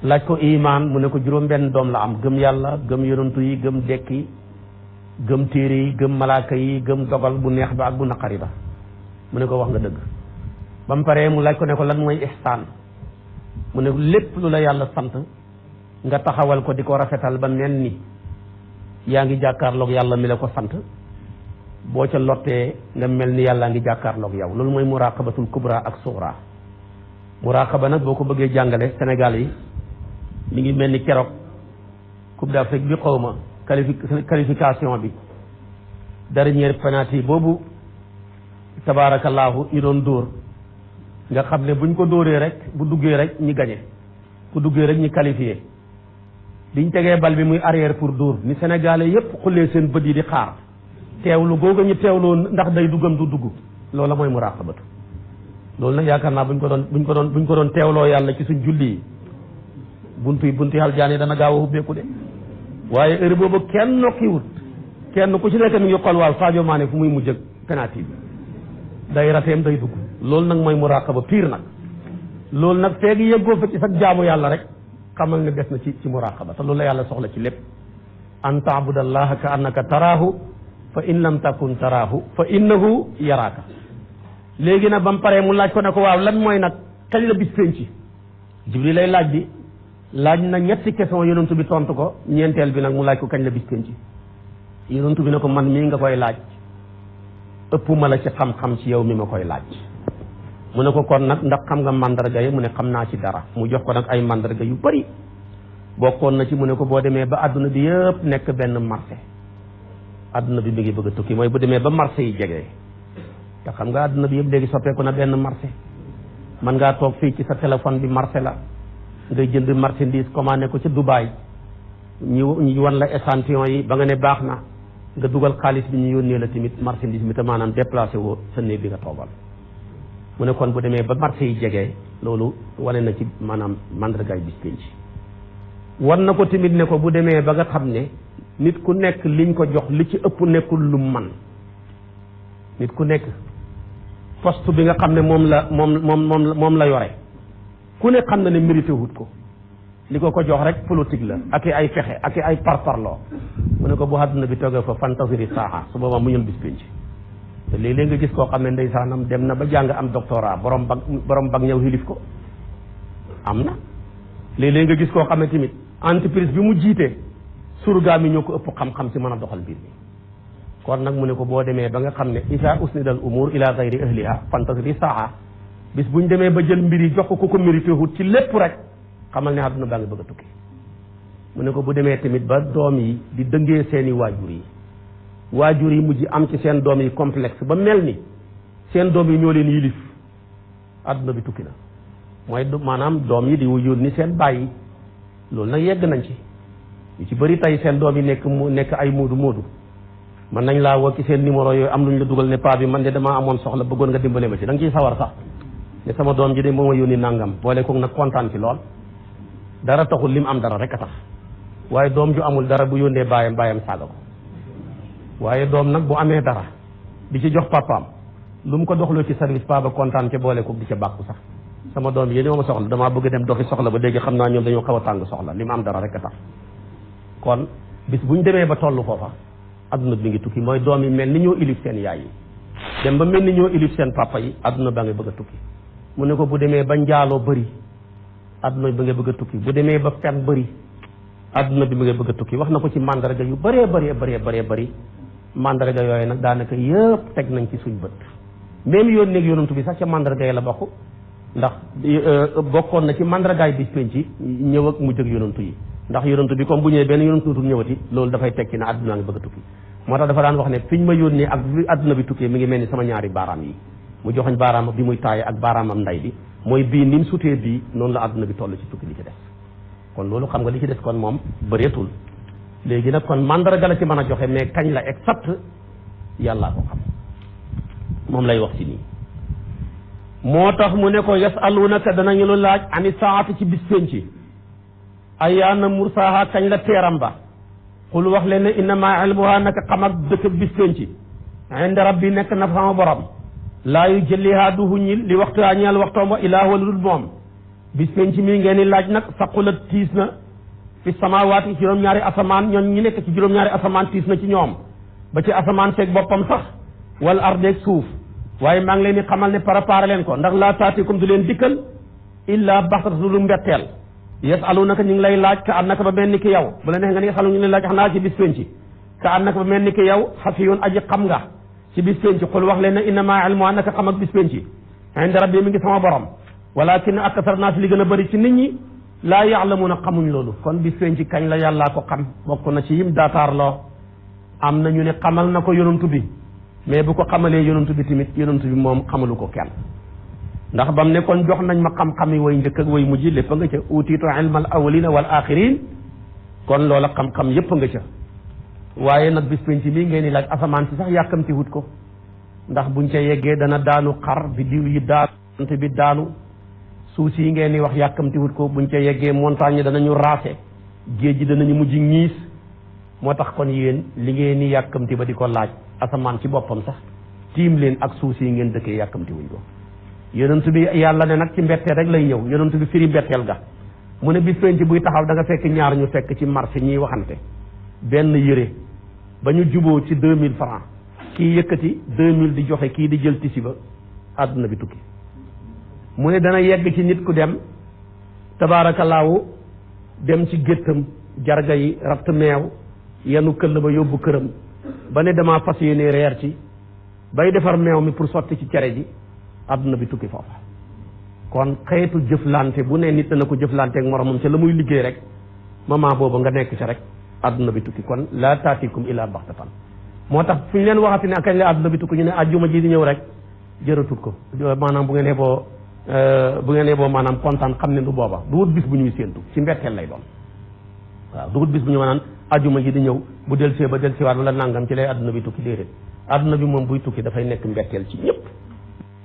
laaj ko imaan mu ne ko juróom benn doom la am gëm yàlla gëm yonentu yi gëm dekki gëm téere yi gëm malaaka yi gëm dogal bu neex ba ak bu naqari ba mu ne ko wax nga dëgg ba mu paree mu laaj ko ne ko lan mooy ihsaan mu ne lépp lu la yàlla sant nga taxawal ko di ko rafetal ba mel ni yaa ngi jàkkaarloog yàlla mi la ko sant boo ca lottee nga mel ni yàllaa ngi jàkkaarloog yow loolu mooy muraqabatul kubra ak sughra muraqaba nag boo ko bëggee jàngale Sénégal yi mi ngi mel ni keroog Coupe d'Afrique bi xawma qualification bi dernière penalty boobu tabaarakallaahu ñu doon dóor nga xam ne buñ ko dóoree rek bu duggee rek ñi gañe bu duggee rek ñi qualifié biñ tegee bal bi muy arrière pour dóor ni Sénégalais yépp xullee seen bët yi di xaar teewlu googu ñu teewloo ndax day duggam du dugg loola mooy muraqabatu loolu nag yaakaar naa buñ ko doon teewloo yàlla ci suñ julli yi buntu aljaan yi dana gaaw a ubbeeku de waaye heure boobu kenn nokkiwut kenn ku ci nekk mi ngi xool waaw Sadio Mané fu muy mujj ak penalty bi day rateem day dugg loolu nag mooy muraqaba pire nag loolu nag feegi yëggoo fa ci sax jaamu yàlla rek xamal ne des na ci muraqaba te loolu la yàlla soxla ci lépp an taabudallaha ka annaka taraahu fa in lam takun taraahu fa innahu yaraaka léegi nag ba mu paree mu laaj ko ne ko waaw lan mooy nag kañ la bis penci Jibril lay laaj na ñetti question yonentu bi tontu ko ñeenteel bi nag mu laaj ko kañ la bis penci yonentu bi ne ko man mii nga koy laaj ëpp ma la ci xam-xam ci yow mi ma koy laaj mu ne ko kon nag ndax xam nga mandarga yi mu ne xam naa ci dara mu jox ko nag ay mandarga yu bari bokkoon na ci mu ne ko boo demee ba àdduna bi yëpp nekk benn marché àdduna bi mi ngi bëgg a tukki mooy bu demee ba marché yi jege te xam nga àdduna bi yëpp léegi soppeeku na benn marché mën ngaa toog fii ci sa téléphone bi marché la ngay jënd marchandise commandé ko ca Dubaï ñu wan la échantillon yi ba nga ne baax na nga dugal xaalis bi ñu yónnee la tamit marchandise mi te maanaam déplacé woo sa néeg bi nga toogal mu ne kon bu demee ba marché yi jege loolu wane na ci maanaam mandargaay bis penc wan na ko tamit ne ko bu demee ba nga xam ne nit ku nekk liñ ko jox li ci ëpp nekkul lu man nit ku nekk poste bi nga xam ne moom la yore ku ne xam na ne mérité wut ko li ko jox rek politique la ak ay fexe ak ay parparloo mu ne ko bu àdduna bi toogee fa fantasiri saaxa su boobaa mu ñëw bis penc te léeg-léeg nga gis koo xam ne ndeysaanam dem na ba jàng am doctorat borom bag ñëw xilif ko am na léeg-léeg nga gis koo xam ne tamit entreprise bi mu jiite surga mi ñoo ko ëpp xam-xam si mën a doxal mbir mi kon nag mu ne ko boo demee ba nga xam ne isa usnidal umur ila gayri ahliha fantasiri saaxa bis buñ demee ba jël mbir yi jox ko mérité wut ci lépp rek xamal ne àdduna baa ngi bëgg a tukki mu ne ko bu demee tamit ba doom yi di dëngee seeni waajur yi mujj am ci seen doom yi complexe ba mel ni seen doom yi ñoo leen yilif àdduna bi tukki na mooy maanaam doom yi di yónni seen bàyyi loolu nag yegg nañ ci yu ci bëri tey seen doom yi nekk ay moodu man nañ laa woo ci seen numéro yooyu am luñ la dugal ne paa bi man de damaa amoon soxla bëggoon nga dimbale ma ci da nga ciy sawar sax ne sama doom ji de moo ma yónni nangam boole koog nag kontaan ci lool dara taxul lim am dara rek a tax waaye doom ju amul dara bu yónnee baayam saaga ko waaye doom nag bu amee dara di ci jox papaam lu mu ko doxloo ci service paa ba kontaan ca boole koog di ca bàkku sax sama doom yi ñoo ma soxla damaa bëgg dem doxi soxla ba léegi xam naa ñoom dañoo xaw a tàng soxla lim am dara rek a tax kon bis buñ demee ba tollu foofa adduna bi ngi tukki mooy doom yi mel ni ñoo ilif seen yaay yi dem ba mel ni ñoo ilif seen papa yi adduna ba nga bëgg a tukki mu ne ko bu demee ba njaaloo bëri adduna bi nga bëgg a tukki bu demee ba fen bëri adduna bi mu nga bëgg a tukki wax na ko ci mandarga yu bëree bëri mandarga yooyu nag daanaka yëpp teg nañ ci suñ bët même yoon néeg yonantu bi sax ca mandarga yi la bokk ndax bokkoon na ci mandargaay bis penc ci ñëw ak mu jëg yonantu yi ndax yonantu bi comme bu ñëwee benn yonantu dootul ñëwati loolu dafay tekki ne adduna nga bëgg a tukki moo tax dafa daan wax ne fiñ ma yónnee ak adduna bi tukkee mi ngi mel ni sama ñaari baaraam yi mu joxoñ baaraam bi muy taaye ak baaraamam nday bi mooy bii ni mu sutee bii noonu la adduna bi toll ci tukki li ci des kon loolu xam nga li ci des kon moom bëreetul léegi nag kon mandarga la ci mën a joxe mais kañ la exact yàllaa ko xam moom lay wax ci nii moo tax mu ne ko yasalunaka danañu lu laaj ani saati ci bis penc ayyaana mursaaha kañ la teeram ba xul wax leen ne innama ilmuha naka xam ak dëkk bis penc inda rabbi nekk na sama borom laa yu jëlihaa du huñil li waxtuwaa ñeel waxtoom wa ilaa wala dul moom bis penc mii ngeen di laaj nag saqulat tiis na fi samawaati juróom-ñaari asamaan ñoom ñi nekk ci juróom-ñaari asamaan tiis na ci ñoom ba ci asamaan seeg boppam sax wala ardeeg suuf waaye maa ngi leen di xamal ne préparé leen ko ndax laa taatikum du leen dikkal illa baxtatu lu mbetteel yasalunaka ñu ngi lay laaj ka annaka ba mel ni ki yow bu la neex nga ni yasalu ñu lay laaj xanaa ci bis penc ka annaka ba mel ni ki yow xafiyun aji xam nga ci bis penc xul wax leen ne innama ilmuha naka xam ak bis penc inda rabbi mi ngi sama borom walakin akthar naas li gën a bëri ci nit ñi laa ya'lamuuna xamuñ loolu kon bis penc kañ la yàllaa ko xam bokk na ci yim daataarloo am na ñu ne xamal na ko yonantu bi mais bu ko xamalee yonantu bi tamit yonantu bi moom xamalu ko kenn ndax bam ne kon jox nañ ma xam-xam yi way njëkk ak way mujj lépp nga ca utiitu ilmal awwalina wal axirin kon loola xam-xam yépp nga ca waaye nag bis penc bii ngeen di laaj asamaan si sax yàkkamti wut ko ndax buñ ca yeggee dana daanu xar bi diw yi daanu bi daanu suuf si ngeen di wax yàkkamti wut ko buñ ca yeggee montagne danañu raase géej gi danañu mujj ñiis moo tax kon yéen li ngeen di yàkkamti ba di ko laaj asamaan ci boppam sax tiim leen ak suuf si ngeen dëkkee yàkkamti wuñ ko yonent bi yàlla ne nag ci mbetteel rek lay ñëw yonent bi firi mbetteel ga mu ne bis penc buy taxaw da nga fekk ñaar ñu fekk ci marché ñiy waxante benn yëre ba ñu juboo ci 2000 francs kii yëkkati 2000 di joxe kii di jël tisi ba àdduna bi tukki mu ne dana yegg ci nit ku dem tabaarakallaahu dem ci géttam jarga yi ratt meew yenu këll ba yóbbu këram ba ne damaa fas yéene reer ci bay defar meew mi pour sotti ci cere ji àdduna bi tukki foofa kon xeetu jëflante bu ne nit dana ko jëflante ak moromam ca la muy liggéey rek moment boobu nga nekk ca rek àdduna bi tukki kon laa taatikum illa baxtatan moo tax fu ñu leen waxati ne kañ la àdduna bi tukki ñu ne àjjuma ji di ñëw rek jërëtut ko maanaam bu ngeen yeboo maanaam kontaan xam ne du booba du wut bis bu ñuy séentu ci mbetteel lay doon waaw du wut bis bu ñu maanaam àjjuma ji di ñëw bu delsee ba delsiwaat wala nangam ci lay àdduna bi tukki déedéet àdduna bi moom buy tukki dafay nekk mbetteel ci ñëpp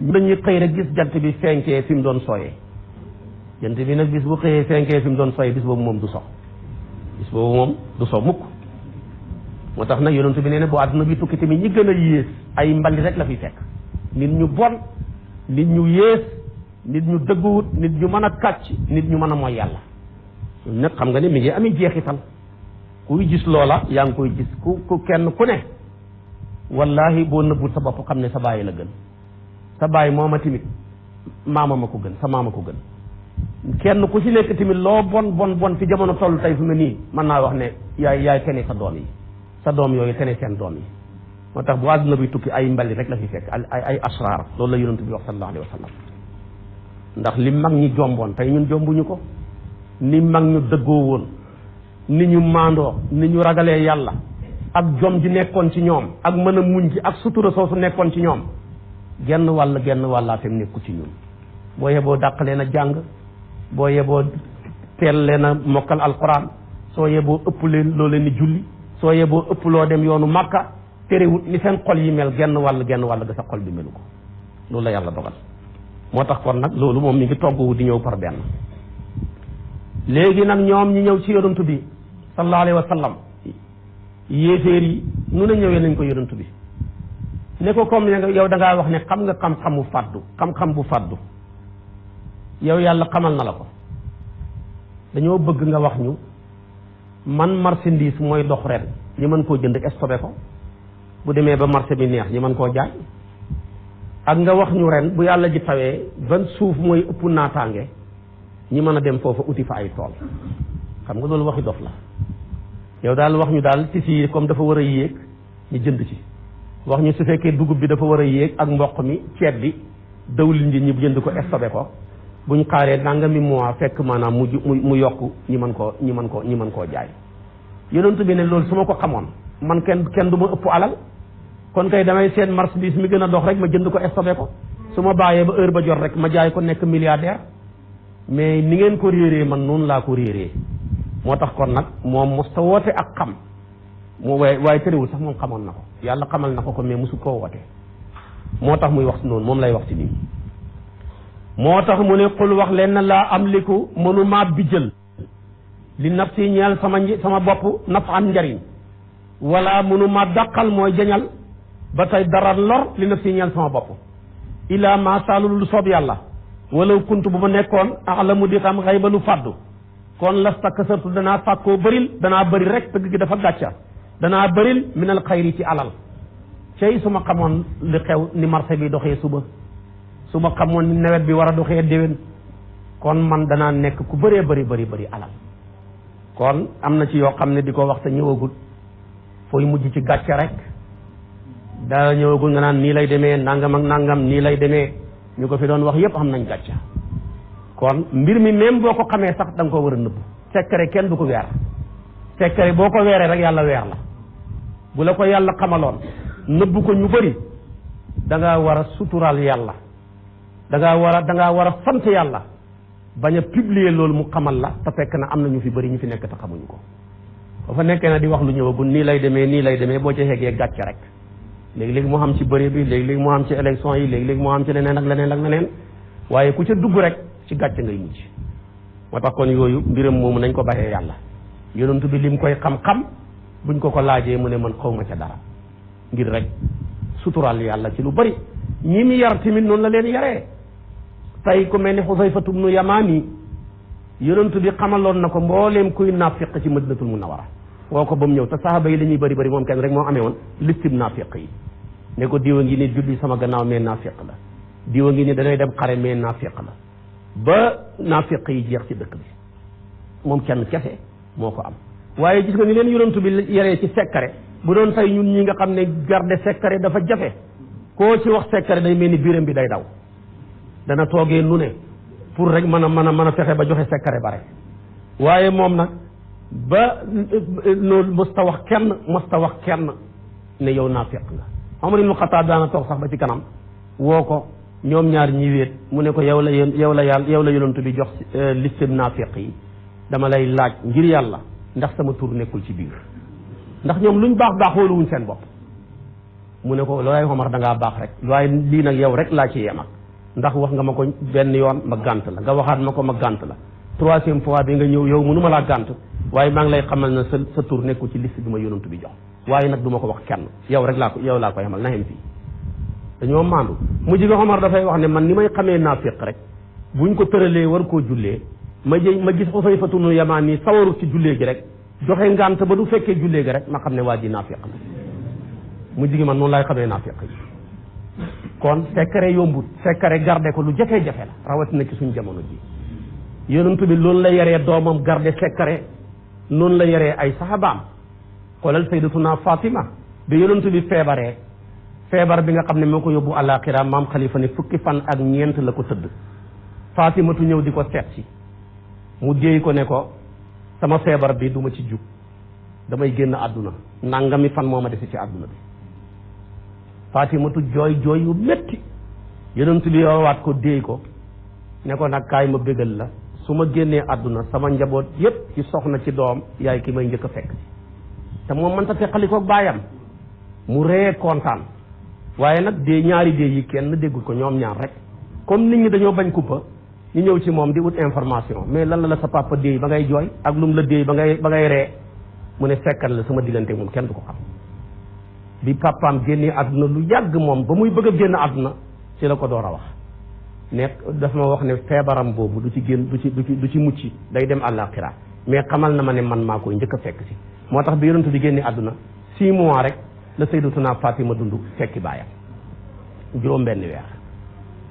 dañuy xëy rek gis jant bi fenkee fi mu doon sooyee jant bi nag bis bu xëyee fenkee fi mu doon sooyee bis boobu moom du sox bis boobu moom du sox mukk moo tax nag yonent bi nee na bu àdduna bi tukki tamit ñi gën a yées ay mbali rek la fiy fekk nit ñu bon nit ñu yées nit ñu dëgguwut nit ñu mën a kàcc nit ñu mën a mooy yàlla nag xam nga ne mi ngi amee jeexital kuy gis loola yaa ngi koy gis ku kenn ku ne wallahi boo nëbbul sa bopp xam ne sa bàyyi la gën sa bàyyi mooma tamit maama ma ko gën sa maama ko gën kenn ku ci nekk tamit loo bon fi jamono toll tey fu mu nii mën naa wax ne yaay tene sa doom yi sa doom yooyu tene seen doom yi moo tax bu àdduna bi tukki ay mbali rek la fi fekk ay asraar loolu la yonent bi wax sallallahu alayhi wa sallam ndax li mag ñi jomboon tey ñun jombuñu ko ni mag ñu dëggoo woon ni ñu maandoo ni ñu ragalee yàlla ak jom ji nekkoon ci ñoom ak mën a muñ ji ak sutura soosu nekkoon ci ñoom genn wàllaatem nekku ci ñun boo yeboo dàq leen a jàng boo yeboo teel leen a mokkal alquran soo yeboo ëpp leen loo leen di julli soo yeboo ëpp loo dem yoonu màkka terewut ni seen xol yi mel genn wàll ga sa xol bi melu ko loolu la yàlla dogal moo tax kon nag loolu moom mi ngi togg di ñëw par benn léegi nag ñoom ñi ñëw ci yonantu bi sallallahu alayhi wa sallam yéeféer yi nu ne ñëwee nañ ko yonantu bi ne ko comme yow da ngaa wax ne xam nga xam-xamu fàddu xam-xam bu fàddu yow yàlla xamal na la ko dañoo bëgg nga wax ñu man marchandise mooy dox ren ñi mën koo jënd stocké ko bu demee ba marché bi neex ñi mën koo jaay ak nga wax ñu ren bu yàlla ji tawee ban suuf mooy ëpp naataange ñi mën a dem foofa uti fa ay tool xam nga loolu waxi dof la. yow daal wax ñu daal tisi yi comme dafa war a yéeg ñu jënd ci, wax ñu su fekkee dugub bi dafa war a yéeg ak mboq mi ceeb bi dawlin ji ñu jënd ko stocké ko buñ xaaree nangami mois fekk maanaam mu yokk ñi mën koo jaay. yonent bi ne loolu su ma ko xamoon man kenn du ma ëpp alal, kon kay damay seen marchandise mi gën a dox rek ma jënd ko stocké ko, su ma bàyyee ba heure ba jot rek ma jaay ko nekk milliardaire. mais ni ngeen ko réeree man noonu laa ko réeree. moo tax kon nag moom mosta woote ak xam mu waaye tëréwul sax moom xamoon na ko, yàlla xamal na ko mais mosu koo woote. moo tax muy wax si noonu moom lay wax si nii. moo tax mu ne xul wax leen na laa am liku mënumaa bijjël li nafsi ñeel sama bopp nafan njariñ, wala mënumaa dàqal mooy jañal ba tey dara lor li nafsi ñeel sama bopp ila ma saalu lu soob yàlla wala kuntu bu ma nekkoon alamu di xam xëy ba lu fàddu kon lasta kasartu danaa fàkkoo bëril danaa bëri rek tëgg gi dafa gàcca danaa bëril minal xayri ci alal. cey su ma xamoon li xew ni marché bi doxee suba, su ma xamoon ni nawet bi war a doxee déwén, kon man danaa nekk ku bëree bëri alal. kon am na ci yoo xam ne di ko wax te ñëwagul fooy mujj ci gàcca rek daa ñëwagul nga naan nii lay demee nangam ak nangam nii lay demee ñu ko fi doon wax yépp xam nañ gàcca. kon mbir mi même boo ko xamee sax da nga ko war a nëbb. secret kenn du ko weer, secret boo ko weeree rek yàlla weer la. bu la ko yàlla xamaloon nëbb ko ñu bëri da ngaa war a suturaal yàlla, da ngaa war a sant yàlla bañ a publier loolu mu xamal la te fekk na am na ñu fi bëri ñu fi nekk te xamuñu ko. ba fa nekkee na di wax lu ñëwagul nii lay demee boo ca xeggee gàcce rek léegi-léegi moo xam ci bëri bi, léegi-léegi moo xam ci élection yi, léegi-léegi moo xam ci leneen ak leneen waaye ku ca dugg rek ci gàcce ngay mujj. moo tax kon yooyu mbiram moomu nañ ko bàyyee yàlla. yonent bi lim koy xam-xam buñ ko laajee mu ne man xawma ca dara ngir rek suturaal yàlla ci lu bari. ñi mi yar tamit noonu la leen yaree. tey ku mel ni Xusayfatu bnu Yamaani yonent bi xamaloon na ko mbooleem kuy naafiq ci Madinatul Munawwara woo ko ba mu ñëw te saxaaba yi dañuy bëri moom kenn rek moo amee woon listib naafiq yi ne ko diwa ngi ni julli sama gannaaw mais naafiq la, diwa ngi ni danay dem xare mais naafiq la, ba naafiq yi jeex ci dëkk bi moom kenn kese moo ko am. waaye gis nga ni leen yonent bi yaree ci secret bu doon tey ñun ñi nga xam ne garde secret dafa jafe, koo ci wax secret day mel ni biiram bi day daw, dana toogee nu ne pour rek mën a fexe ba joxe secret ba rek. waaye moom nag ba loolu mosta wax kenn ne yow naafiq nga. Omar ibn Xattaab daana toog sax ba ci kanam woo ko ñoom ñaar ñi wéet mu ne ko yow la yonent bi jox liste naafiq yi, dama lay laaj ngir yàlla ndax sama tur nekkul ci biir, ndax ñoom luñ baax xooluwuñ seen bopp. mu ne ko loolay Omar da ngaa baax rek, waaye lii nag yow rek laa ci yem ak ndax wax nga ma ko benn yoon ma gànt la, nga waxaat ma ko ma gànt la, troisième fois bi nga ñëw yow mënu ma laa gànt, waaye maa ngi lay xamal na sa tur nekkul ci liste bi ma yonent bi jox, waaye nag du ma ko wax kenn, yow rek laa koy xamal na xem fii. dañoo maandu. mujj gi Omar dafay wax ne man ni may xamee naafiq rek buñ ko tëralee war koo jullee ma gis Xusayfatu bnu Yamaani sawaru ci jullee gi rek joxe ngànt ba du fekkee jullee gi rek ma xam ne waa ji naafiq la. mujj gi man noonu laay xamee naafiq yi. kon secret yombut, secret garde ko lu jafe-jafe la rawatina ci suñ jamono ji. yonent bi loolu la yaree doomam garde secret, noonu la yaree ay sahabaam. xoolal sayyidatuna Fatima bi yonent bi feebar bi nga xam ne moo ko yóbbu àllaaxira maam Xalifa ne fukki fan ak ñeent la ko tëdd. Fatimatu ñëw di ko seet si mu déey ko ne ko sama feebar bi duma ci jug, damay génn àdduna, nangami fan moo ma desi ci àdduna bi. Fatimatu jooy yu métti yonent bi waat ko déey ko ne ko nag kaay ma bégal la, su ma génnee àdduna sama njaboot yépp ci soxna ci doom yaay ki may njëkk a fekk te moom mënta teqalikoog baayam. mu ree kontaan, waaye nag ñaari dee yi kenn déggul ko, ñoom ñaar rek. comme nit ñi dañoo bañ kumpa ñu ñëw ci moom di ut information, mais lan la sa papa déey ba ngay jooy ak lum la déey ba ngay ree. mu ne fekkat la sama diggante moom kenn du ko xam. bi papaam génnee àdduna lu yàgg moom ba muy bëgg a génn àdduna ci la ko door a wax ne daf ma wax ne feebaram boobu du ci mucc, day dem àllaaxira, mais xamal na ma ne man maa koy njëkk a fekk si. moo tax bi yonent bi génnee àdduna 6 mois rek la sayyidatuna Fatima dund fekki baayam. juróom benn weer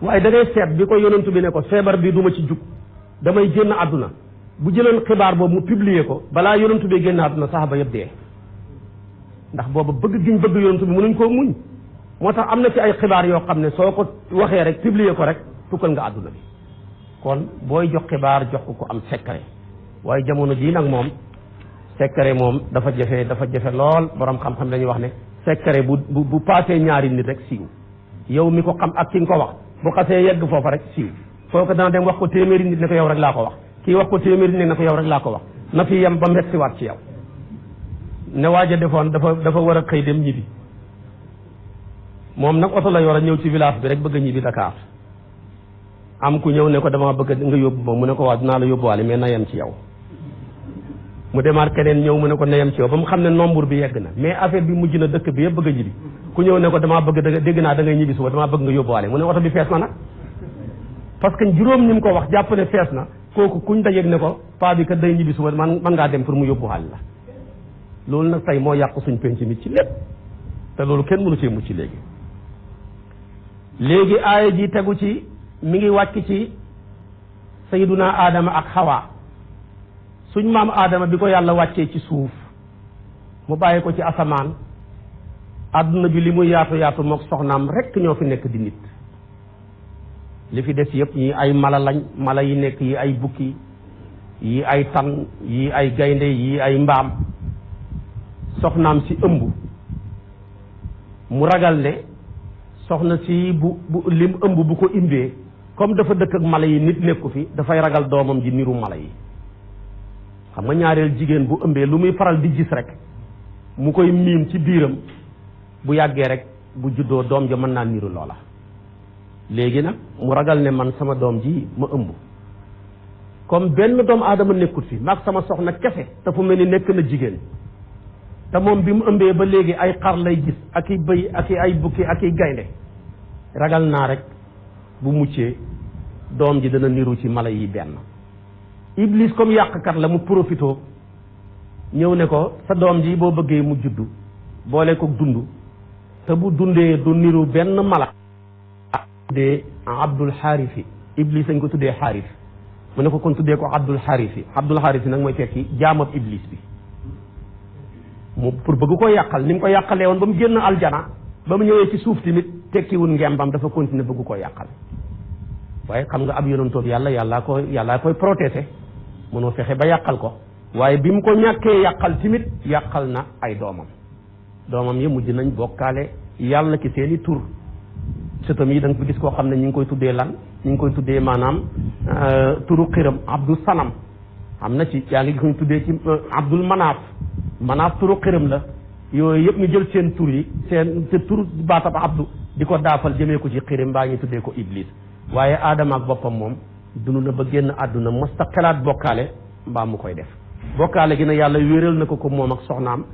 waaye da ngay seet bi ko yonentu bi ne ko feebar bi duma ci jug damay génn àdduna bu jëloon xibaar boobu mu publier ko balaa yonentu bi génn àdduna saxaaba yëpp dee ndax booba bëgg giñ bëgg yonentu bi mënuñ koo muñ moo tax am na ci ay xibaar yoo xam ne soo ko waxee rek publier ko rek tukkal nga àdduna bi kon booy jox xibaar jox ko am secret waaye jamono jii nag moom secret moom dafa jafe lool borom xam-xam dañuy wax ne secret bu passé ñaari nit rek siiw yow mi ko xam ak ki nga ko wax bu xasee yegg foofa rek siiw foo ko dana dem wax ko téeméeri nit ne ko yow rek laa ko wax kii wax ko téeméeri nit ne ko yow rek laa ko wax na fi yem ba mu siwaat ci yow ne waaja defoon dafa war a xëy dem ñibbi moom nag oto la yor a ñëw ci village bi rek bëgg a ñibbi Dakar am ku ñëw ne ko dama bëgg nga yóbbu ma mu ne ko waa dinaa la yóbbuwaale mais na yem ci yow mu demaat keneen ñëw mu ne ko na yem ci yow ba mu xam ne nombre bi yegg na mais affaire bi mujj na dëkk bi yëpp bëgg a ñibbi ku ñëw ne ko damaa bëgg dégg naa da ngay ñibbi suba damaa bëgg nga yóbbuwaale mu ne oto bi fees na nag parce que juróom ñi mu ko wax jàpp ne fees na kooku kuñ dajeeg ne ko paa bi kat day ñibbi suba man ngaa dem pour mu yóbbuwaale la loolu nag tey moo yàq suñ penc mi ci lépp te loolu kenn mënu cee mucc léegi aaya ji tegu ci mi ngi wàcc ci sayyiduna Adama ak Hawa suñ maam Adama bi ko yàlla wàccee ci suuf mu bàyyi ko ci asamaan àdduna bi li muy yaatu yaatu mook soxnaam rekk ñoo fi nekk di nit li fi des yëpp ñi ay mala lañ mala yi nekk yi ay bukki yi ay tan yi ay gaynde yi ay mbaam soxnaam si ëmb mu ragal ne soxna si bu lim ëmb bu ko imbee comme dafa dëkk ak mala yi nit nekku fi dafay ragal doomam ji niru mala yi xam nga ñaareel jigéen bu ëmbee lu muy faral di gis rek mu koy miin ci biiram bu yàggee rek bu juddoo doom ja mën naa niru loola léegi nag mu ragal ne man sama doom ji ma ëmb comme benn doomu aadama nekkut fi maag sama soxna kese te fu mel ni nekk na jigéen te moom bi mu ëmbee ba léegi ay xar lay gis ak i bëy ak i ay bukki ak i gaynde ragal naa rek bu muccee doom ji dana niru ci mala yi benn Iblis comme yàqkat la mu profitoo ñëw ne ko sa doom ji boo bëggee mu juddu boole ko dund te bu dundee du niru benn mala tuddee Abdul Xaarisi Iblis dañ ko tuddee Xaaris mu ne ko kon tuddee ko Abdul Xaarisi Abdul Xaarisi nag mooy tekki jaamab Iblis bi mu pour bëgg ko yàqal ni mu ko yàqalee woon ba mu génn aljana ba mu ñëwee ci suuf tamit tekkiwul ngembam dafa continuer bëgg ko yàqal waaye xam nga ab yonentoob yàllaa koy protéger mënoo fexe ba yàqal ko waaye bi mu ko ñàkkee yàqal tamit yàqal na ay doomam yi mujj nañ bokkaale yàlla ci seeni tur sëtam yi da nga fi gis koo xam ne ñu ngi koy tuddee lan ñu ngi koy tuddee maanaam turu xiram Abdul Sanam am na ci yaa ngi gis ñu tuddee ci Abdul Manaaf turu xiram la yooyu yëpp ñu jël seen tur yi seen te tur baatab Abdu di ko daafal jëmee ko ci xiram mbaa ñu tuddee ko Iblis waaye Adama ak boppam moom dund na ba génn àdduna mosta xalaat bokkaale mbaa mu koy def bokkaale gi na yàlla wéeral na ko moom ak soxnaam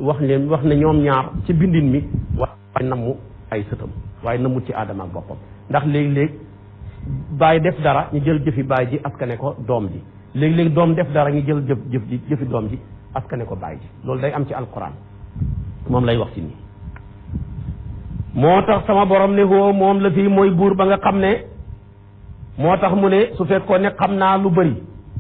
wax ne ñoom ñaar ci bindin mi waaye namu ay sëtam waaye namu ci Adama ak boppam ndax léeg-léeg baay def dara ñu jël jëfi baay ji askane ko doom ji léeg-léeg doom def dara ñu jël jëfi doom ji askane ko baay ji loolu day am ci alquran moom lay wax ci nii moo tax sama borom ne hoo moom la fii mooy buur ba nga xam ne moo tax mu ne su fekkoon ne xam naa lu bëri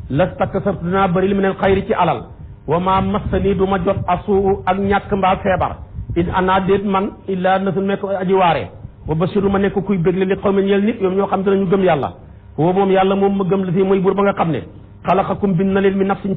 lastaktasabtu dinaa bëri li mu ne xayri ci alal wa ma massani du ma jot asuu ak ñàkk mbaa feebar in ana déet man illa nasul nekk aji waaree wa basiru ma nekk kuy bégle li xaw ma ñeel nit ñoom ñoo xam te nañu gëm yàlla woo moom yàlla moom ma gëm la fii mooy buur ba nga xam ne xalaqakum bind na leen mi nafsin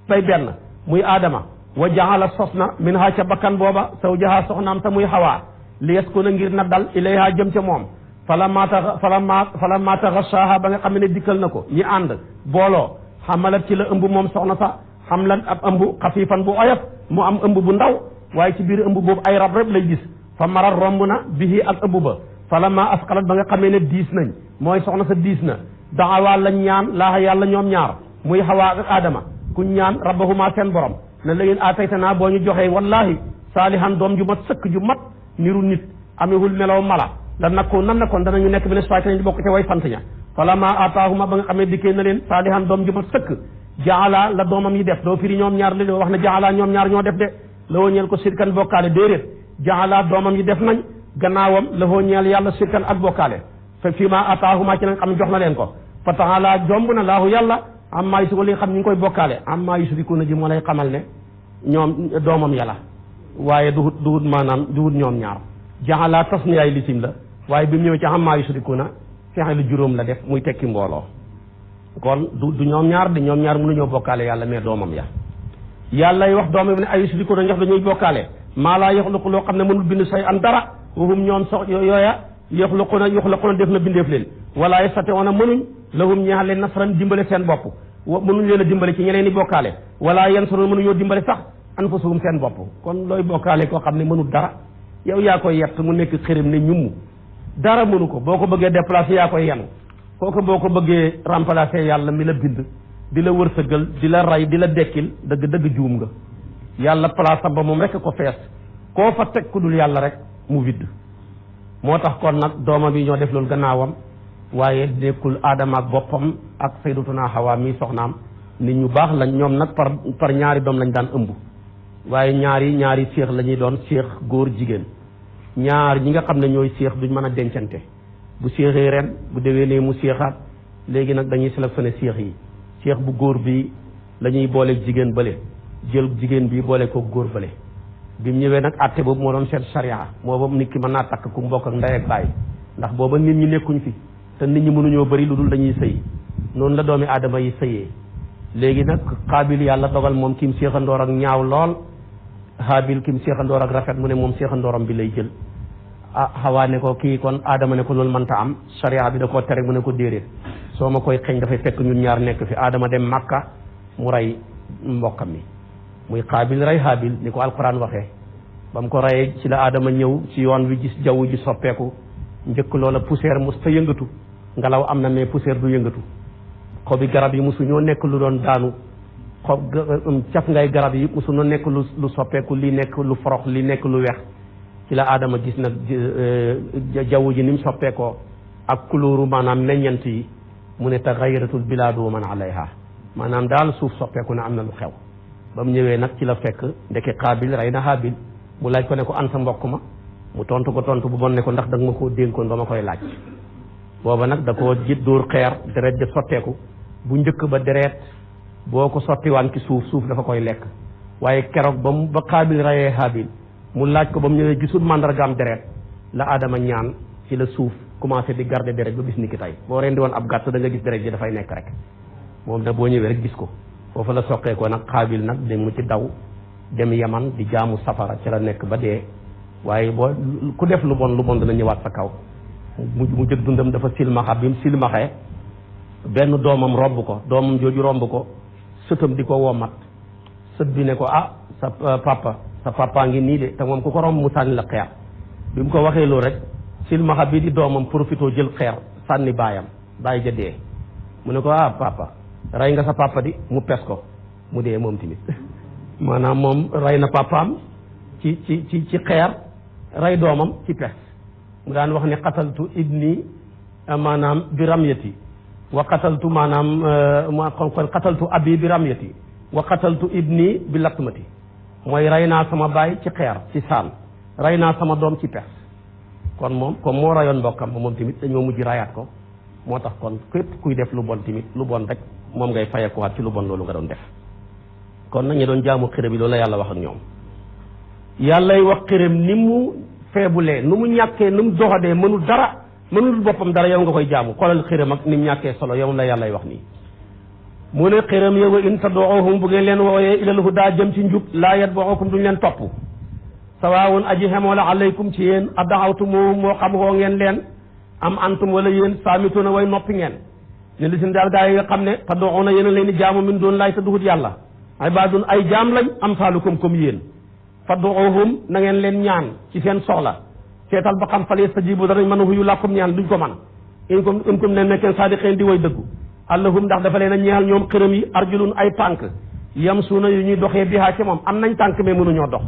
bay benn muy aadama wa jaala sos na min ha ca bakkan booba zawjaha soxnaam ta muy xawaa li yaskuna ngir na dal ilayha jëm ca moom falamma taxashaha ba nga xam ne dikkal na ko ñi ànd booloo xamalat ci la ëmb moom soxna sa xamlan ab ëmb xafiifan bu oyof mu am ëmb bu ndaw waaye ci biir ëmb boobu ay rab rek lay gis fa maral romb na bihi ak ëmb ba falamma asqalat ba nga xamee ne diis nañ mooy soxna sa diis na daawaa lañ ñaan laaha yàlla ñoom ñaar muy xawaa ak aadama kuñ ñaan rabbahuma seen borom ne la ngeen aataytanaa boo ñu joxee wallahi saalihan doom ju mat sëkk ju mat niru nit amewul melaw mala la nakkoon nan nakkoon danañu nekk bi ne soité di bokk ca way sant ña falamma aataahuma ba nga xamee dikkee na leen saalihan doom ju mat sëkk jaala la doomam yi def doo firi ñoom ñaar la wax ne jaala ñoom ñaar ñoo def de la woo ñeel ko sirkan bokkaale déedéet jaala doomam yi def nañ gannaawam lahoo ñeel yàlla sirkan ak bokkaale fa fii ma ataahuma ci nag xam jox na leen ko fa taala jomb na laahu yàlla amma yusiku li xam ñu ngi koy bokkaale amma yusrikuuna ji moo lay xamal ne ñoom doomam yàlla waaye duhut maanaam duhut ñoom ñaar jaxalaa tasniyaay lisim la waaye bi mu ñëwee ci amma yusrikuuna fexe lu juróom la def muy tekki mbooloo kon du ñoom ñaar de ñoom ñaar mënuñoo bokkaale yàlla mais doomam ya yàlla wax doomam ne ay yusrikuuna ndax dañuy bokkaale maa laa yaxluqu loo xam ne mënul bind say an dara wahum ñoom sox yooya yaxluquuna def na bindeef leen wala yastati'uuna mënuñ lahum ñeexal leen nasran dimbale seen bopp mënuñ leen a dimbale ci ñeneen i bokkaale wala yansuruun mënuñoo dimbale sax anfusahum seen bopp kon looy bokkaale koo xam ne mënul dara yow yaa koy yett mu nekk xërëm ne ñum dara mënu ko boo ko bëggee déplacer yaa koy yenu kooku boo ko bëggee remplacer yàlla mi la bind di la wërsëgal di la ray di la dekkil dëgg juum nga yàlla place am ba moom rek ko fees koo fa teg ku dul yàlla rek mu vidd moo tax kon nag doomam yi ñoo def loolu gannaawam waaye nekkul aadama ak boppam ak sayyidatuna Hawa mi soxnaam nit ñu baax lañ ñoom nag par ñaari doom lañ daan ëmb waaye ñaari séex la ñuy doon séex góor jigéen ñaar ñi nga xam ne ñooy séex duñ mën a dencante bu séexee ren bu déwénee mu séexaat léegi nag dañuy sélectionné séex yi séex bu góor bi la ñuy booleeg jigéen bële jël jigéen bi boole ko góor bële bi mu ñëwee nag àtte boobu moo doon seen charia booba nit ki mën naa takk ku mbokk ak ndey ak baay ndax booba nit ñi nekkuñ fi te nit ñi mënuñoo bëri lu dul dañuy sëy noonu la doomi aadama yi sëyee léegi nag Qaabil yàlla dogal moom kim séexandoor ak ñaaw lool Haabil kim séexandoor ak rafet mu ne moom séexandooram bi lay jël Hawa ne ko kii kon aadama ne ko loolu mënta am charia bi da koo tere mu ne ko déedéet soo ma koy xeeñ dafay fekk ñun ñaar nekk fi aadama dem Makka mu rey mbokkam mi muy Qaabil rey Haabil ni ko alquran waxee ba mu ko reyee ci la aadama ñëw ci yoon wi gis jaww ji soppeeku njëkk loola poussière mos ta yëngatu ngelaw am na mais poussière du yëngatu xobi garab yi mosu ñoo nekk lu doon daanu caf ngay garab yi mosu ñoo nekk lu soppeeku li nekk lu forox li nekk lu weex ci la aadama gis nag jaww ji ni mu soppeekoo ak couleur maanaam meññant yi mu ne taxayyaratul bilaadu wa man alayha maanaam daal suuf soppeeku na am na lu xew ba mu ñëwee nag ci la fekk ndeke Qaabil rey na Haabil mu laaj ko ne ko an sa mbokk ma mu tontu bu bon ne ko ndax da nga ma koo dénkoon ba ma koy laaj booba nag da koo jit dóor xeer deret ja sotteeku bu njëkk ba deret boo ko sottiwaan ci suuf dafa koy lekk waaye keroog ba Qaabil reyee Haabil mu laaj ko ba mu ñëwee gisul mandargaam deret la aadama ñaan ci la suuf commencé di garder deret ba bis ni ki tey boo rendi woon ab gàtt da nga gis deret ji dafay nekk rek moom nag boo ñëwee rek gis ko foofu la soqee ko nag Qaabil nag dem mu ci daw dem Yaman di jaamu safara ci la nekk ba dee waaye boo ku def lu bon dana ñëwaat sa kaw mu jëg dundam dafa silmaxa bi mu silmaxee benn doomam doomam jooju romb ko sëtam di ko womat sët bi ne ko sa papa ngi nii de te moom ku ko romb mu sànni la xeer bi mu ko waxee loolu rek silmaxa bi di doomam profité jël xeer sànni baayam bàyyi ja dee mu ne ko papa rey nga sa papa di mu pes ko mu dee moom tamit maanaam moom rey na papaam ci xeer rey doomam ci pes mu daan wax ne qataltu ibni maanaam bi ramyati wa qataltu qataltu abi bi ramyati wa qataltu ibni bi latmati mooy rey naa sama baay ci xeer ci saan rey naa sama doom ci pes kon moom comme moo rayoon mbokkam moom tamit dañoo mujj rayaat ko moo tax kon képp kuy def lu bon tamit lu bon rek moom ngay fayeekuwaat ci lu bon loolu nga doon def kon nag ñu doon jaamu xërëm yi loolu la yàlla wax ak ñoom yàllay wax xërëm ni mu feebulee nu mu ñàkkee nu mu doxadee mënul dara mënul boppam dara yow nga koy jaamu xoolal xërëm ak ni mu ñàkkee solo yow la yàllay wax nii mu ne xërëm yow in tad'uuhum bu ngeen leen wooyee ilal hudaa jëm ci njub laa yatba'uukum duñ leen topp sawaawun aji xemoo la alaykum ci yéen ad'awtumuuhum moo xam woo ngeen leen am antum wala yéen saamituuna way noppi ngeen ne li sin daal gaa yi nga xam ne tad'uuna yéen a leen di jaamu min doon laay te duhut yàlla ibaadun ay jaam lañ amsaalukum comme yéen fad'uuhum na ngeen leen ñaan ci seen soxla seetal ba xam fal yastajiibu danañ mën a huyu lakum ñaan duñ ko man in kum ne nekkeen saadiqiin di way dëggu allahum ndax dafa leen a ñeexal ñoom xërëm yi arjulun ay tànk yamsuuna yu ñuy doxee bihaa ci moom am nañ tànk mais mënuñoo dox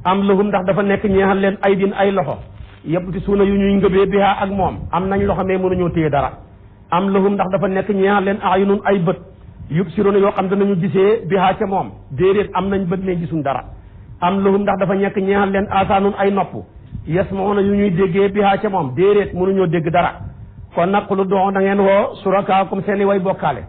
am lahum ndax dafa nekk ñeexal leen aydin ay loxo yabtisuuna yu ñuy ngëbee bihaa ak moom am nañ loxo mais mënuñoo téye dara am lahum ndax dafa nekk ñeexal leen ayunun ay bët yubsiruuna yoo xam danañu gisee bihaa ca moom déedéet am nañ bët mais gisuñ dara am lahum ndax dafa nekk ñeexal leen asaanun ay nopp yasmauna yu ñuy déggee bihaa ca moom déedéet mënuñoo dégg dara kon nag lu doon da ngeen woo surakaakum seen i way bokkaale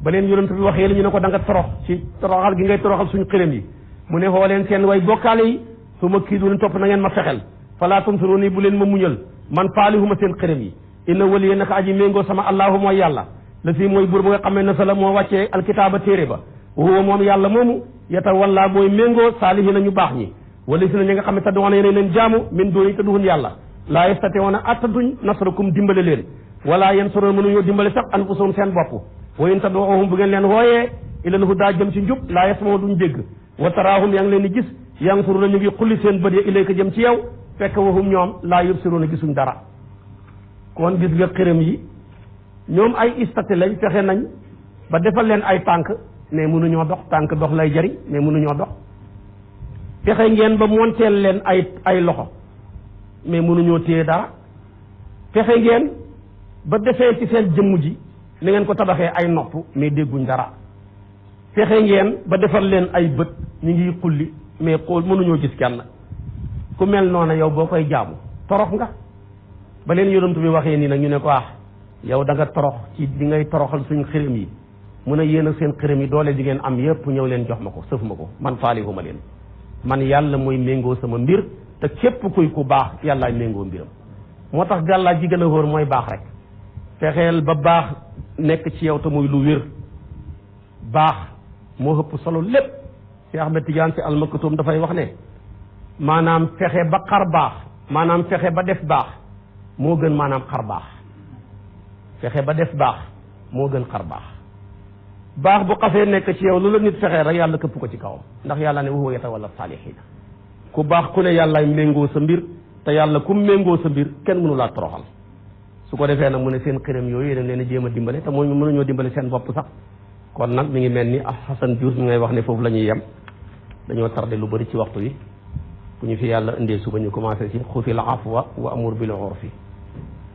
ba leen yonent bi waxee li ñu ne ko da nga torox ci toroxal gi ngay toroxal suñu xërëm yi mu ne woo leen seen way bokkaale yi su ma kii du leen topp na ngeen ma fexel falaa tunsuruni bu leen ma muñal man faalihuma seen xërëm yi inna waliya naka aji méngoo sama allahu mooy yàlla la fii mooy buur ba nga xamee ne sa la moo wàccee alkitaaba téere ba wa huwa moom yàlla moomu yatawalla mooy méngoo saalihiina ñu baax ñi wala si na ñi nga xam ne tadduwoona yéen leen jaamu min dooni tadduhun yàlla laa yastatiwoona attatuñ nasrakum dimbale leen wala yansuroon mënuñoo dimbale sax anfusahum seen bopp wa in tad'uuhum bu ngeen leen wooyee ilal hudaa jëm ci njub laa yasma'u duñ dégg wa taraahum yaa ngi leen di gis yansuruuna ñu ngi xulli seen bët ya ilayka jëm ci yow fekk wahum ñoom laa yubsiruuna gisuñ dara kon gis nga xërëm yi ñoom ay istati lañ fexe nañ ba defal leen ay tànk mais mënuñoo dox tànk dox lay jariñ mais mënuñoo dox fexe ngeen ba monteel leen ay loxo mais mënuñoo téye dara fexe ngeen ba defee ci seen jëmm ji ni ngeen ko tabaxee ay nopp mais dégguñ dara fexe ngeen ba defal leen ay bët ñu ngi xulli mais xool mënuñoo gis kenn ku mel noona yow boo koy jaamu torox nga ba leen yonent bi waxee nii nag ñu ne ko yow da nga torox ci di ngay toroxal suñu xërëm yi mun a yéen ak seen xërëm yi doole di ngeen am yépp ñëw leen jox ma ko sëf ma ko man faalihuma leen man yàlla mooy méngoo sama mbir te képp kuy ku baax yàllaay méngoo mbiram moo tax gàllaa ji gën a wóor mooy baax rek fexeel ba baax nekk ci yow te muy lu wér baax moo ëpp solo lépp Cheikh Ahmed Tidiane Sy Al Maktoum dafay wax ne maanaam fexe ba xar baax maanaam fexe ba def baax moo gën maanaam xar baax fexe ba def baax moo gën xar baax baax bu xasee nekk ci yow lu la nit fexee rek yàlla këpp ko ci kawam ndax yàlla ne wa huwa yatawalla saalihiina ku baax ku ne yàllaay méngoo sa mbir te yàlla ku méngoo sa mbir kenn mënu laa toroxal su ko defee nag mu ne seen xërëm yooyu yéen leen a jéem a dimbale te mooy mënuñoo dimbale seen bopp sax kon nag mi ngi mel ni Hassan Diouf mi ngay wax ne foofu la ñuy yem dañoo tardé lu bëri ci waxtu yi bu ñu fi yàlla indee suba ñu commencé ci xufil afwa wa amur bil urfi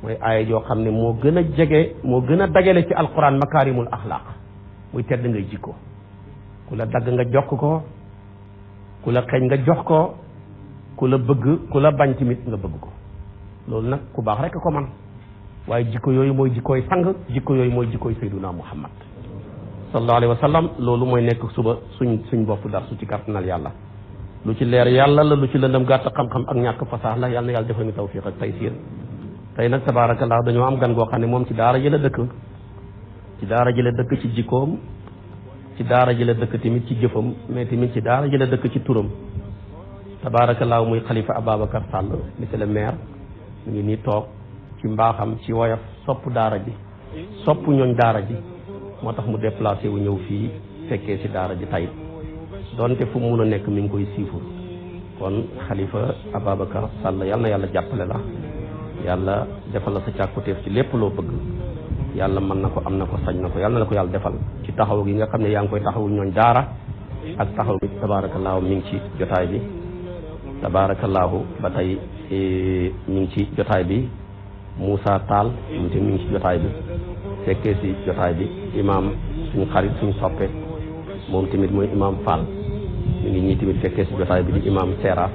mooy aaya joo xam ne moo gën a jege moo gën a dagale ci alquran makaarimul axlaaq muy tedd ngay jikko ku la dagg nga jox ko ku la xeeñ nga jox ko ku la bëgg ku la bañ tamit nga bëgg ko loolu nag ku baax rek ko man waaye jikko yooyu mooy jikkooy sang jikko yooyu mooy jikkooy sayduna muhammad sallallahu alayhi wa sallam loolu mooy nekk suba suñ bopp dar su ci kàttanal yàlla lu ci leer yàlla la lu ci lëndëm gàtt xam-xam ak ñàkk fasaax la yàlla na yàlla defal ñu tawfiq ak taysiir tey nag tabaarakallah dañoo am gan goo xam ne moom ci daara ji la dëkk ci daara ji la dëkk ci jikkoom ci daara ji la dëkk tamit ci jëfam mais tamit ci daara ji la dëkk ci turam tabaarakallah muy xalifa Ababacar Sall monsieur le maire mu ngi nii toog ci mbaaxam ci woyof sopp daara ji sopp ñooñ daara ji moo tax mu déplacé wu ñëw fii fekkee ci daara ji tey donte fu mu mun a nekk mi ngi koy siifur kon xalifa Ababacar Sall yal na yàlla jàppale la yàlla defal la sa càkkutéef ci lépp loo bëgg yàlla mën na ko am na ko sañ na ko yàlla na la ko yàlla defal ci taxaw gi nga xam ne yaa ngi koy taxawu ñooñ daara ak taxaw bi tabaarakallaahu mi ngi ci jotaay bi tabaarakallaahu ba tey mi ngi ci jotaay bi Moussa Tall moom tamit mi ngi ci jotaay bi fekkee si jotaay bi imaam suñu xarit suñu soppe moom tamit mooy imaam Fall mi ngi ñii tamit fekkee si jotaay bi di imaam Seera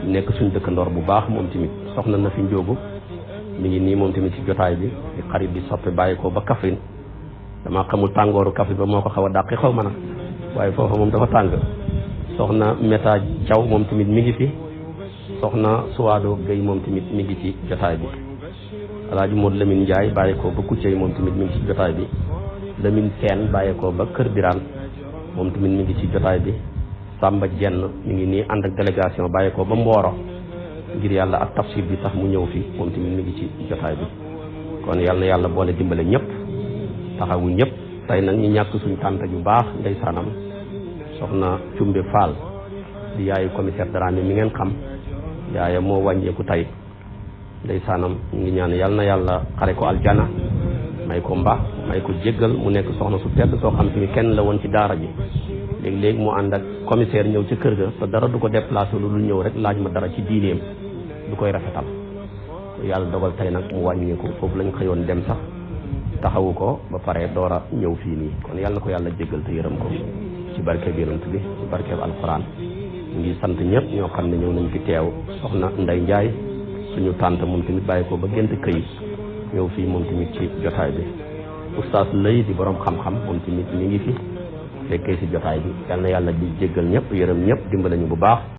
nekk suñu dëkkandoor bu baax moom tamit soxna na fi njóogu mi ngi nii moom tamit ci jotaay bi di xarit di soppe bàyyi ko ba Kaffrine dama xamul tàngooru Kaffrine ba moo ko xaw a dàqi xaw ma nag waaye foofa moom dafa tàng soxna Meta Thiaw moom tamit mi ngi fi soxna Suwaado Gueye moom tamit mi ngi ci jotaay bi Alaaji Modou Lamine Ndiaye bàyyi ko ba Kuccey moom tamit mi ngi ci jotaay bi Lamine Sène bàyyi ko ba Kër Birane moom tamit mi ngi ci jotaay bi Samba Jenn mi ngi nii ànd ak délégation bàyyi ko ba Mboro ngir yàlla ak tafsir bi tax mu ñëw fi moom tamit mi ngi ci jotaay bi kon yàlla na yàlla boole dimbale ñëpp taxawu ñëpp tey nag ñu ñàkk suñu tànta ju baax ndeysaanam soxna Cumbe Fall di yaayu commissaire Dramé mi ngeen xam yaaya moo wàññeeku tey ndeysaanam ñu ngi ñaan yàlla na yàlla xare ko aljana may ko mbaax may ko jéggal mu nekk soxna su tedd soo xam tamit kenn la woon ci daara ji léegi-léegi mu ànd ak commissaire ñëw ci kër ga te dara du ko déplacé lu dul ñëw rek laaj ma dara ci diineem du koy rafetal yàlla dogal tey nag mu wàññeeku foofu lañ xëyoon dem sax taxawu ko ba pare door a ñëw fii nii kon yàlla na ko yàlla jéggal te yërëm ko ci barke bi yonent bi ci barke bi alquran ngi sant ñëpp ñoo xam ne ñëw nañ fi teew soxna Ndey Njaay suñu tànt moom tamit bàyyi ko ba gént këyit ñëw fii moom tamit ci jotaay bi oustaz lay di borom xam-xam moom tamit mi ngi fi fekkee si jotaay bi yal na yàlla di jéggal ñëpp yërëm ñëpp dimbale ñu bu baax